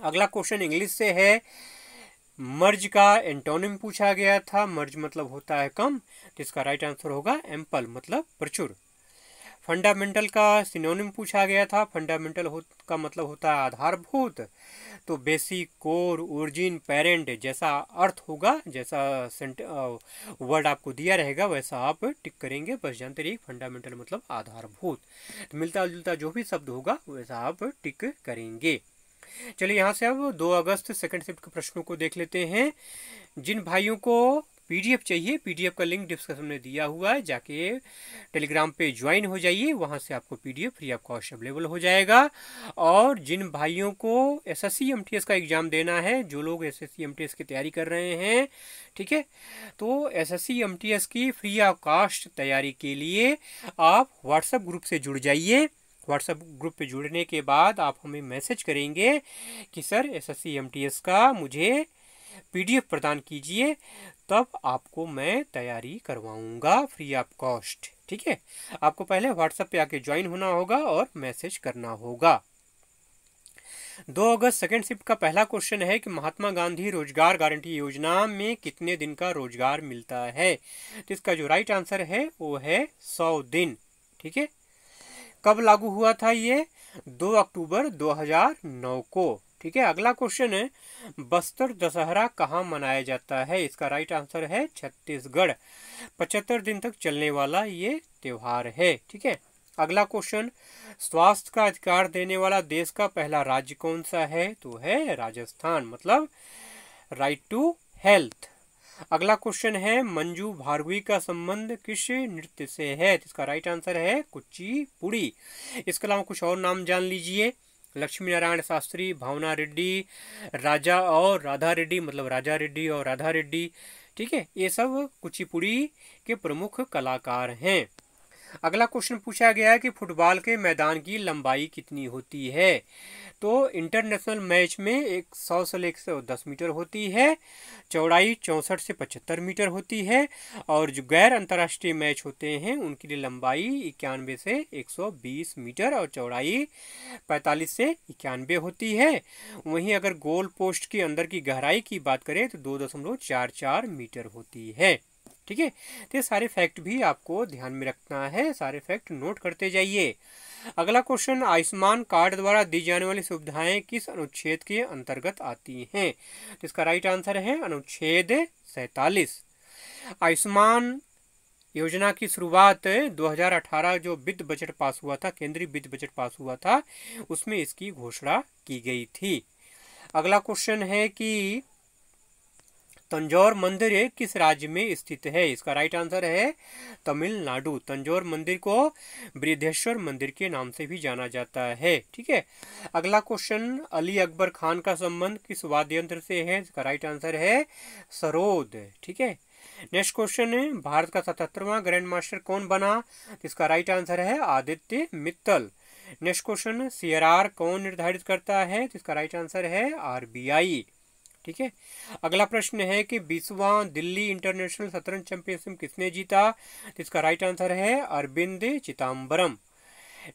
अगला क्वेश्चन इंग्लिश से है, मर्ज का एंटोनिम पूछा गया था। मर्ज मतलब होता है कम, तो इसका राइट आंसर होगा एम्पल मतलब प्रचुर। फंडामेंटल का सिनोनिम पूछा गया था। फंडामेंटल का मतलब होता है आधारभूत। तो बेसिक, कोर, ओरिजिन, पेरेंट जैसा अर्थ होगा, जैसा वर्ड आपको दिया रहेगा वैसा आप टिक करेंगे। बस जानते रहिए फंडामेंटल मतलब आधारभूत। तो मिलता जुलता जो भी शब्द होगा वैसा आप टिक करेंगे। चलिए यहाँ से अब 2 अगस्त सेकंड शिफ्ट के प्रश्नों को देख लेते हैं। जिन भाइयों को पीडीएफ चाहिए, पीडीएफ का लिंक डिस्क्रिप्शन में दिया हुआ है, जाके टेलीग्राम पे ज्वाइन हो जाइए, वहाँ से आपको PDF free of cost available हो जाएगा। और जिन भाइयों को एसएससी एमटीएस का एग्ज़ाम देना है, जो लोग एसएससी एमटीएस की तैयारी कर रहे हैं, ठीक है, तो एसएससी एमटीएस की फ्री ऑफ कॉस्ट तैयारी के लिए आप व्हाट्सएप ग्रुप से जुड़ जाइए। व्हाट्सएप ग्रुप पे जुड़ने के बाद आप हमें मैसेज करेंगे कि सर एसएससी एमटीएस का मुझे पीडीएफ प्रदान कीजिए, तब आपको मैं तैयारी करवाऊंगा फ्री ऑफ कॉस्ट। ठीक है, आपको पहले व्हाट्सएप पे आके ज्वाइन होना होगा और मैसेज करना होगा। 2 अगस्त सेकंड शिफ्ट का पहला क्वेश्चन है कि महात्मा गांधी रोजगार गारंटी योजना में कितने दिन का रोजगार मिलता है? तो इसका जो राइट आंसर है वो है 100 दिन। ठीक है, कब लागू हुआ था ये? 2 अक्टूबर 2009 को। ठीक है, अगला क्वेश्चन है, बस्तर दशहरा कहाँ मनाया जाता है? इसका राइट आंसर है छत्तीसगढ़। 75 दिन तक चलने वाला ये त्योहार है। ठीक है, अगला क्वेश्चन, स्वास्थ्य का अधिकार देने वाला देश का पहला राज्य कौन सा है? तो है राजस्थान, मतलब राइट टू हेल्थ। अगला क्वेश्चन है, मंजू भार्गवी का संबंध किस नृत्य से है? तो इसका राइट आंसर है कुचिपुड़ी। इसके अलावा कुछ और नाम जान लीजिए, लक्ष्मी नारायण शास्त्री, भावना रेड्डी, राजा और राधा रेड्डी, मतलब राजा रेड्डी और राधा रेड्डी। ठीक है, ये सब कुचिपुड़ी के प्रमुख कलाकार हैं। अगला क्वेश्चन पूछा गया है कि फुटबॉल के मैदान की लंबाई कितनी होती है? तो इंटरनेशनल मैच में 100 से 110 मीटर होती है, चौड़ाई 64 से 75 मीटर होती है, और जो गैर अंतर्राष्ट्रीय मैच होते हैं उनके लिए लंबाई 91 से 120 मीटर और चौड़ाई 45 से 91 होती है। वहीं अगर गोल पोस्ट के अंदर की गहराई की बात करें तो 2.44 मीटर होती है। ठीक है, तो ये सारे फैक्ट भी आपको ध्यान में रखना है, सारे फैक्ट नोट करते जाइए। अगला क्वेश्चन, आयुष्मान कार्ड द्वारा दी जाने वाली सुविधाएं किस अनुच्छेद के अंतर्गत आती हैं? तो इसका राइट आंसर है अनुच्छेद 47। आयुष्मान योजना की शुरुआत 2018 जो वित्त बजट पास हुआ था, केंद्रीय वित्त बजट पास हुआ था, उसमें इसकी घोषणा की गई थी। अगला क्वेश्चन है कि तंजौर मंदिर किस राज्य में स्थित है? इसका राइट आंसर है तमिलनाडु। तंजौर मंदिर को बृहदेश्वर मंदिर के नाम से भी जाना जाता है। ठीक है, अगला क्वेश्चन, अली अकबर खान का संबंध किस वाद्य यंत्र से है? इसका राइट आंसर है सरोद। ठीक है, नेक्स्ट क्वेश्चन है, भारत का 77वां ग्रैंड मास्टर कौन बना? इसका राइट आंसर है Aditya Mittal. Next question, CRR कौन निर्धारित करता है? इसका राइट आंसर है आरबीआई। ठीक है, अगला प्रश्न है कि 20वां दिल्ली इंटरनेशनल शतरंज चैंपियनशिप किसने जीता? इसका राइट आंसर है अरविंद चिदम्बरम।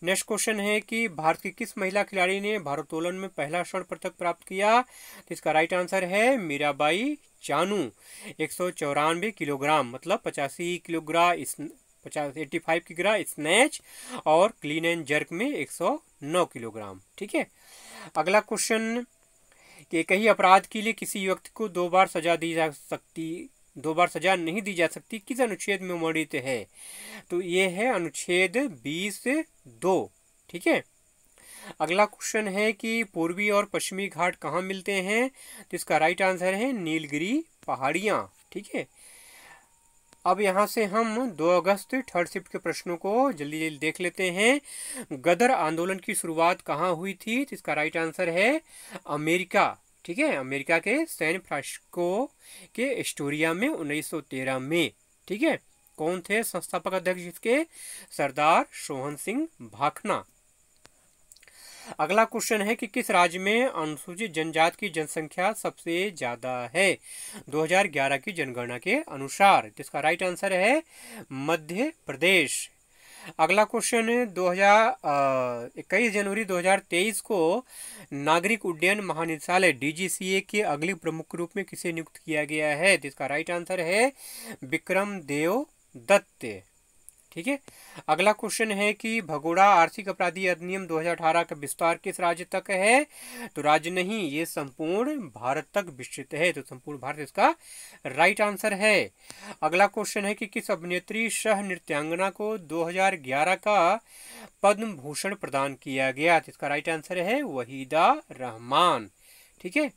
नेक्स्ट क्वेश्चन है कि भारत की किस महिला खिलाड़ी ने भारोत्तोलन में पहला स्वर्ण पदक प्राप्त किया? इसका राइट आंसर है मीराबाई चानू। 194 किलोग्राम, मतलब 85 किलोग्राम 85 किलोग्राम स्नैच और क्लीन एंड जर्क में 109 किलोग्राम। ठीक है, अगला क्वेश्चन कि एक ही अपराध के लिए किसी व्यक्ति को 2 बार सजा दी जा सकती, 2 बार सजा नहीं दी जा सकती, किस अनुच्छेद में वर्णित है? तो ये है अनुच्छेद 20(2). ठीक है, अगला क्वेश्चन है कि पूर्वी और पश्चिमी घाट कहाँ मिलते हैं? तो इसका राइट आंसर है नीलगिरी पहाड़ियाँ। ठीक है, अब यहाँ से हम 2 अगस्त थर्ड शिफ्ट के प्रश्नों को जल्दी जल्दी देख लेते हैं। गदर आंदोलन की शुरुआत कहाँ हुई थी? तो इसका राइट आंसर है अमेरिका। ठीक है, अमेरिका के सैन फ्रांसिस्को के एस्टोरिया में 1913 में। ठीक है, कौन थे संस्थापक अध्यक्ष इसके? सरदार सोहन सिंह भाखना। अगला क्वेश्चन है कि किस राज्य में अनुसूचित जनजाति की जनसंख्या सबसे ज्यादा है 2011 की जनगणना के अनुसार? इसका राइट आंसर है मध्य प्रदेश। अगला क्वेश्चन है 21 जनवरी 2023 को नागरिक उड्डयन महानिदेशालय डीजीसीए के अगले प्रमुख रूप में किसे नियुक्त किया गया है? इसका राइट आंसर है विक्रम देव दत्त। ठीक है। अगला क्वेश्चन है कि भगोड़ा आर्थिक अपराधी अधिनियम 2018 का विस्तार किस राज्य तक है? तो राज्य नहीं, ये संपूर्ण भारत तक विस्तृत है, तो संपूर्ण भारत इसका राइट आंसर है। अगला क्वेश्चन है कि किस अभिनेत्री सह नृत्यांगना को 2011 का पद्म भूषण प्रदान किया गया? तो इसका राइट आंसर है वहीदा रहमान। ठीक है।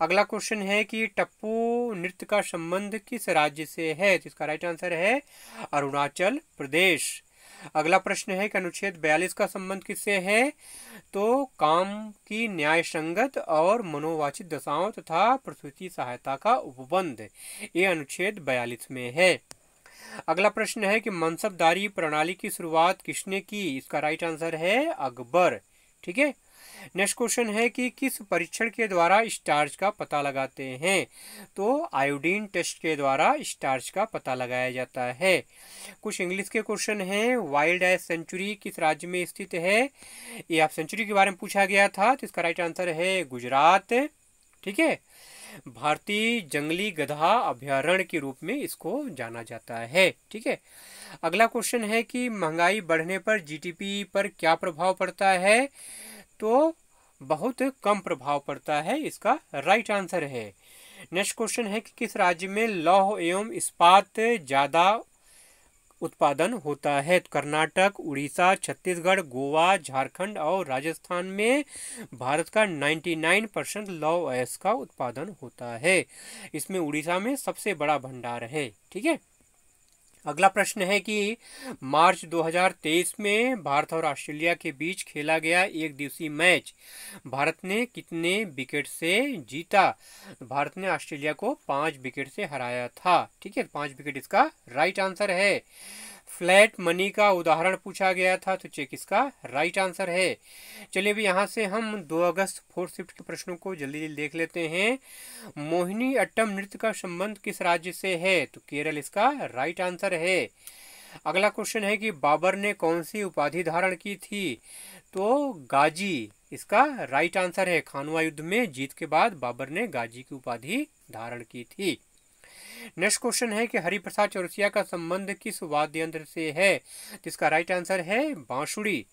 अगला क्वेश्चन है कि टप्पू नृत्य का संबंध किस राज्य से है? तो इसका राइट आंसर है अरुणाचल प्रदेश। अगला प्रश्न है कि अनुच्छेद 42 का संबंध किससे है? तो काम की न्याय संगत और मनोवांछित दशाओं तथा प्रसूति सहायता का उपबंध, ये अनुच्छेद 42 में है। अगला प्रश्न है कि मनसबदारी प्रणाली की शुरुआत किसने की? इसका राइट आंसर है अकबर। ठीक है। नेक्स्ट क्वेश्चन है कि किस परीक्षण के द्वारा स्टार्च का पता लगाते हैं? तो आयोडीन टेस्ट के द्वारा स्टार्च का पता लगाया जाता है। कुछ इंग्लिश के क्वेश्चन हैं। वाइल्ड लाइफ सेंचुरी किस राज्य में स्थित है? ये आप सेंचुरी के बारे में पूछा गया था, तो इसका राइट आंसर है गुजरात। ठीक है। भारतीय जंगली गधा अभयारण्य के रूप में इसको जाना जाता है। ठीक है। अगला क्वेश्चन है कि महंगाई बढ़ने पर जीडीपी पर क्या प्रभाव पड़ता है? तो बहुत कम प्रभाव पड़ता है, इसका राइट आंसर है। नेक्स्ट क्वेश्चन है कि किस राज्य में लौह एवं इस्पात ज्यादा उत्पादन होता है? तो कर्नाटक, उड़ीसा, छत्तीसगढ़, गोवा, झारखंड और राजस्थान में भारत का 99% लौह अयस्क का उत्पादन होता है। इसमें उड़ीसा में सबसे बड़ा भंडार है। ठीक है। अगला प्रश्न है कि मार्च 2023 में भारत और ऑस्ट्रेलिया के बीच खेला गया एक दिवसीय मैच भारत ने कितने विकेट से जीता? भारत ने ऑस्ट्रेलिया को 5 विकेट से हराया था। ठीक है। 5 विकेट इसका राइट आंसर है। फ्लैट मनी का उदाहरण पूछा गया था, तो चेक इसका राइट आंसर है। चलिए अभी यहाँ से हम 2 अगस्त 4th शिफ्ट के प्रश्नों को जल्दी जल्दी देख लेते हैं। मोहिनी अट्टम नृत्य का संबंध किस राज्य से है? तो केरल इसका राइट आंसर है। अगला क्वेश्चन है कि बाबर ने कौन सी उपाधि धारण की थी? तो गाजी इसका राइट आंसर है। खानवा युद्ध में जीत के बाद बाबर ने गाजी की उपाधि धारण की थी। नेक्स्ट क्वेश्चन है कि हरिप्रसाद चौरसिया का संबंध किस वाद्य यंत्र से है? जिसका राइट आंसर है बांसुरी।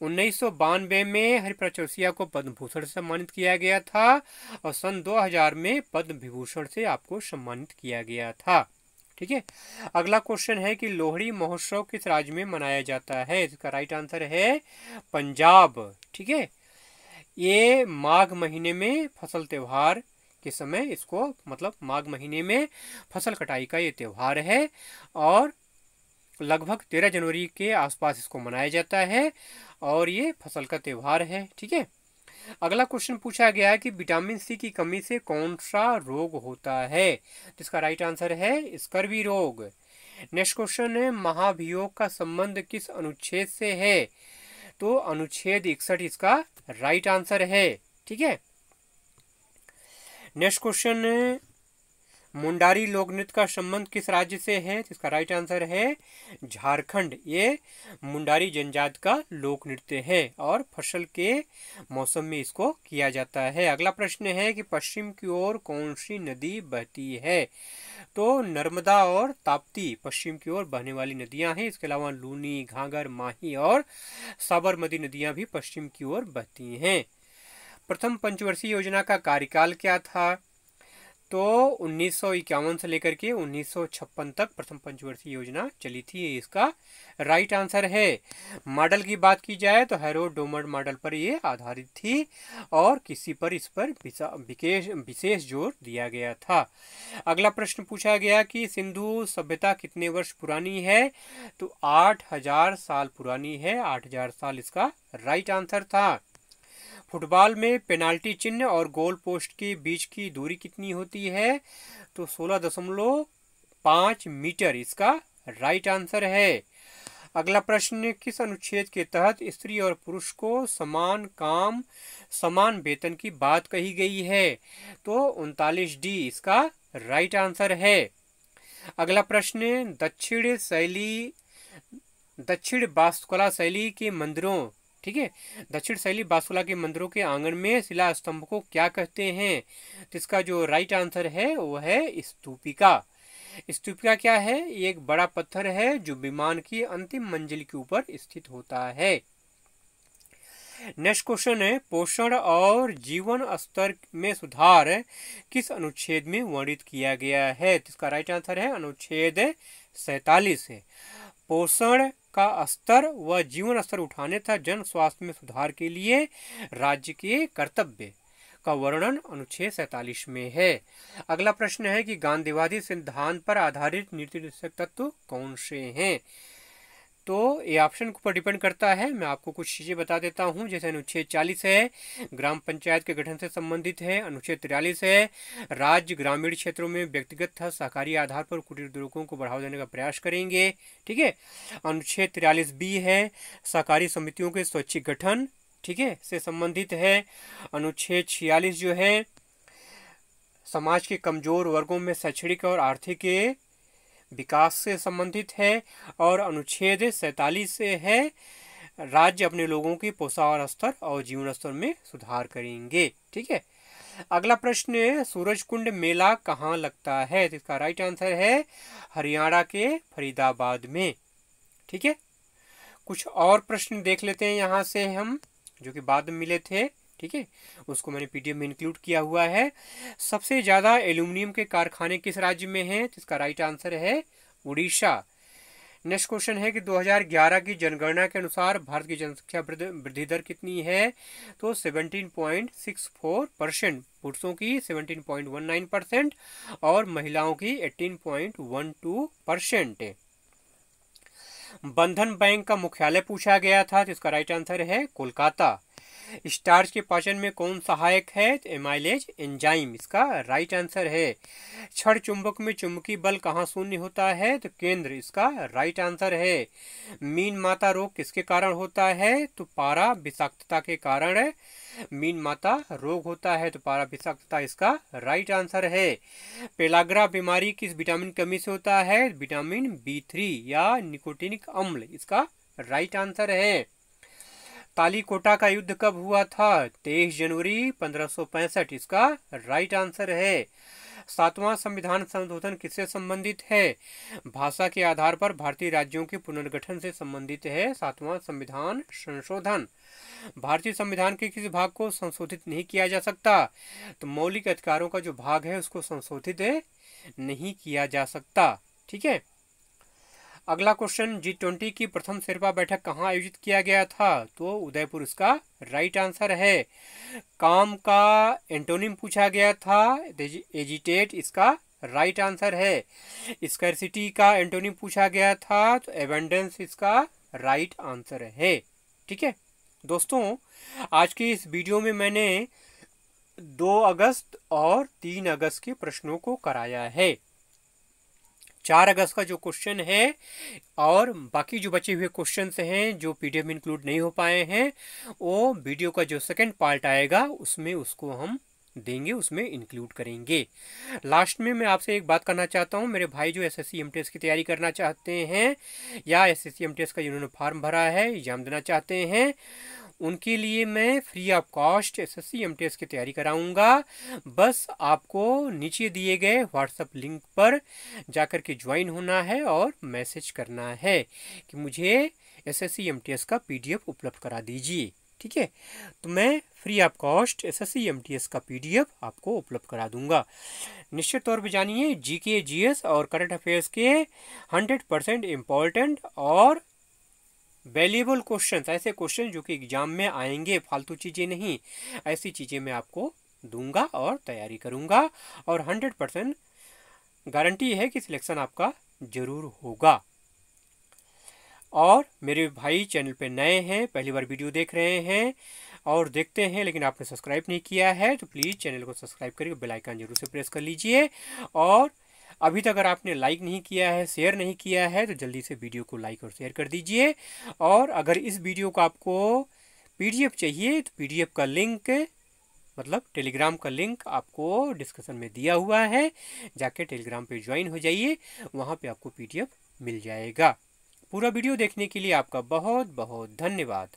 1992 में हरिप्रसाद चौरसिया को पद्म भूषण से सम्मानित किया गया था और सन 2000 में पद्म विभूषण से आपको सम्मानित किया गया था। ठीक है। अगला क्वेश्चन है कि लोहड़ी महोत्सव किस राज्य में मनाया जाता है? इसका राइट आंसर है पंजाब। ठीक है। ये माघ महीने में फसल त्योहार के समय इसको मतलब माघ महीने में फसल कटाई का ये त्योहार है और लगभग 13 जनवरी के आसपास इसको मनाया जाता है और ये फसल का त्योहार है। ठीक है। अगला क्वेश्चन पूछा गया है कि विटामिन सी की कमी से कौन सा रोग होता है? जिसका राइट आंसर है स्कर्वी रोग। नेक्स्ट क्वेश्चन है महाभियोग का संबंध किस अनुच्छेद से है? तो अनुच्छेद 61 इसका राइट आंसर है। ठीक है। नेक्स्ट क्वेश्चन मुंडारी लोक नृत्य का संबंध किस राज्य से है? इसका राइट आंसर है झारखंड। ये मुंडारी जनजाति का लोक नृत्य है और फसल के मौसम में इसको किया जाता है। अगला प्रश्न है कि पश्चिम की ओर कौन सी नदी बहती है? तो नर्मदा और ताप्ती पश्चिम की ओर बहने वाली नदियां हैं। इसके अलावा लूनी, घाघर, माही और साबरमती नदियां भी पश्चिम की ओर बहती हैं। प्रथम पंचवर्षीय योजना का कार्यकाल क्या था? तो 1951 से लेकर के 1956 तक प्रथम पंचवर्षीय योजना चली थी। इसका राइट आंसर है। मॉडल की बात की जाए तो हैरोल्ड डोमर मॉडल पर ये आधारित थी और किसी पर इस पर विशेष जोर दिया गया था। अगला प्रश्न पूछा गया कि सिंधु सभ्यता कितने वर्ष पुरानी है? तो 8000 साल पुरानी है। 8000 साल इसका राइट आंसर था। फुटबॉल में पेनाल्टी चिन्ह और गोल पोस्ट के बीच की दूरी कितनी होती है? तो 16.5 मीटर इसका राइट आंसर है। अगला प्रश्न, किस अनुच्छेद के तहत स्त्री और पुरुष को समान काम समान वेतन की बात कही गई है? तो 39D इसका राइट आंसर है। अगला प्रश्न, दक्षिण वास्तुकला शैली के मंदिरों, ठीक है, दक्षिण शैली वास्तुकला के मंदिरों के आंगन में शिला स्तंभ को क्या कहते हैं? तो इसका जो राइट आंसर है वो है स्तूपिका। स्तूपिका क्या है? ये एक बड़ा पत्थर है जो विमान की अंतिम मंजिल के ऊपर स्थित होता है। नेक्स्ट क्वेश्चन है, पोषण और जीवन स्तर में सुधार किस अनुच्छेद में वर्णित किया गया है? तो इसका राइट आंसर है अनुच्छेद 47 है। पोषण का स्तर व जीवन स्तर उठाने तथा जन स्वास्थ्य में सुधार के लिए राज्य के कर्तव्य का वर्णन अनुच्छेद 47 में है। अगला प्रश्न है कि गांधीवादी सिद्धांत पर आधारित नीति निर्देशक तत्व कौन से हैं? तो ये ऑप्शन के ऊपर डिपेंड करता है। मैं आपको कुछ चीज़ें बता देता हूँ, जैसे अनुच्छेद 40 है, ग्राम पंचायत के गठन से संबंधित है। अनुच्छेद 43 है, राज्य ग्रामीण क्षेत्रों में व्यक्तिगत तथा सहकारी आधार पर कुटीर उद्योगों को बढ़ावा देने का प्रयास करेंगे, ठीक है। अनुच्छेद 43B है, सहकारी समितियों के स्वैच्छिक गठन, ठीक है, से संबंधित है। अनुच्छेद 46 जो है समाज के कमजोर वर्गों में शैक्षणिक और आर्थिक विकास से संबंधित है। और अनुच्छेद 47 से है राज्य अपने लोगों के पोषण स्तर और जीवन स्तर में सुधार करेंगे, ठीक है। अगला प्रश्न, सूरजकुंड मेला कहाँ लगता है? तो इसका राइट आंसर है हरियाणा के फरीदाबाद में, ठीक है। कुछ और प्रश्न देख लेते हैं यहाँ से हम, जो कि बाद में मिले थे, ठीक है, उसको मैंने पीडीएफ में इंक्लूड किया हुआ है। सबसे ज़्यादा एल्यूमिनियम के कारखाने किस राज्य में हैं? तो इसका राइट आंसर है उड़ीसा। नेक्स्ट क्वेश्चन है कि 2011 की जनगणना के अनुसार भारत की जनसंख्या वृद्धि दर कितनी है? तो 17.64%, पुरुषों की 17.19% और महिलाओं की 18.12%। बंधन बैंक का मुख्यालय पूछा गया था, तो इसका राइट आंसर है कोलकाता। स्टार्च के पाचन में कौन सहायक है? तो एमाइलेज एंजाइम इसका राइट आंसर है। क्षण चुंबक में चुंबकीय बल कहाँ शून्य होता है? तो केंद्र इसका राइट आंसर है। मीन माता रोग किसके कारण होता है? तो पारा विषाक्तता के कारण मीन माता रोग होता है, तो पारा विषाक्तता इसका राइट आंसर है। पेलाग्रा बीमारी किस विटामिन कमी से होता है? विटामिन B3 या निकोटिनिक अम्ल इसका राइट आंसर है। तालीकोटा का युद्ध कब हुआ था? 23 जनवरी 1565 इसका राइट आंसर है। 7वां संविधान संशोधन किससे संबंधित है? भाषा के आधार पर भारतीय राज्यों के पुनर्गठन से संबंधित है 7वां संविधान संशोधन। भारतीय संविधान के किसी भाग को संशोधित नहीं किया जा सकता? तो मौलिक अधिकारों का जो भाग है उसको संशोधित नहीं किया जा सकता, ठीक है। अगला क्वेश्चन, G20 की प्रथम शेर्पा बैठक कहाँ आयोजित किया गया था? तो उदयपुर इसका राइट आंसर है। काम का एंटोनिम पूछा गया था, एजिटेट इसका राइट आंसर है। स्कैरसिटी का एंटोनिम पूछा गया था, तो एबंडेंस इसका राइट आंसर है, ठीक है। दोस्तों, आज की इस वीडियो में मैंने 2 अगस्त और 3 अगस्त के प्रश्नों को कराया है। 4 अगस्त का जो क्वेश्चन है और बाकी जो बचे हुए क्वेश्चन हैं जो पीडीएफ में इंक्लूड नहीं हो पाए हैं, वो वीडियो का जो सेकंड पार्ट आएगा उसमें उसको हम देंगे, उसमें इंक्लूड करेंगे। लास्ट में मैं आपसे एक बात करना चाहता हूँ, मेरे भाई जो एसएससी एमटीएस की तैयारी करना चाहते हैं या एसएससी एमटीएस का जिन्होंने फॉर्म भरा है, एग्जाम देना चाहते हैं, उनके लिए मैं free of cost SSC MTS की तैयारी कराऊंगा। बस आपको नीचे दिए गए व्हाट्सएप लिंक पर जाकर के ज्वाइन होना है और मैसेज करना है कि मुझे एसएससी एमटीएस का पीडीएफ उपलब्ध करा दीजिए, ठीक है। तो मैं free of cost SSC MTS का पीडीएफ आपको उपलब्ध करा दूंगा। निश्चित तौर पे जानिए, जीके, जीएस और करंट अफेयर्स के 100% इम्पोर्टेंट और वैल्यूएबल क्वेश्चंस, ऐसे क्वेश्चन जो कि एग्जाम में आएंगे, फालतू चीज़ें नहीं, ऐसी चीज़ें मैं आपको दूंगा और तैयारी करूंगा और 100% गारंटी है कि सिलेक्शन आपका जरूर होगा। और मेरे भाई चैनल पे नए हैं, पहली बार वीडियो देख रहे हैं और देखते हैं लेकिन आपने सब्सक्राइब नहीं किया है, तो प्लीज़ चैनल को सब्सक्राइब करके बेल आइकन जरूर से प्रेस कर लीजिए। और अभी तक अगर आपने लाइक नहीं किया है, शेयर नहीं किया है, तो जल्दी से वीडियो को लाइक और शेयर कर दीजिए। और अगर इस वीडियो को आपको पीडीएफ चाहिए तो पीडीएफ का लिंक, मतलब टेलीग्राम का लिंक आपको डिस्क्रिप्शन में दिया हुआ है, जाके टेलीग्राम पे ज्वाइन हो जाइए, वहाँ पे आपको पीडीएफ मिल जाएगा। पूरा वीडियो देखने के लिए आपका बहुत बहुत धन्यवाद।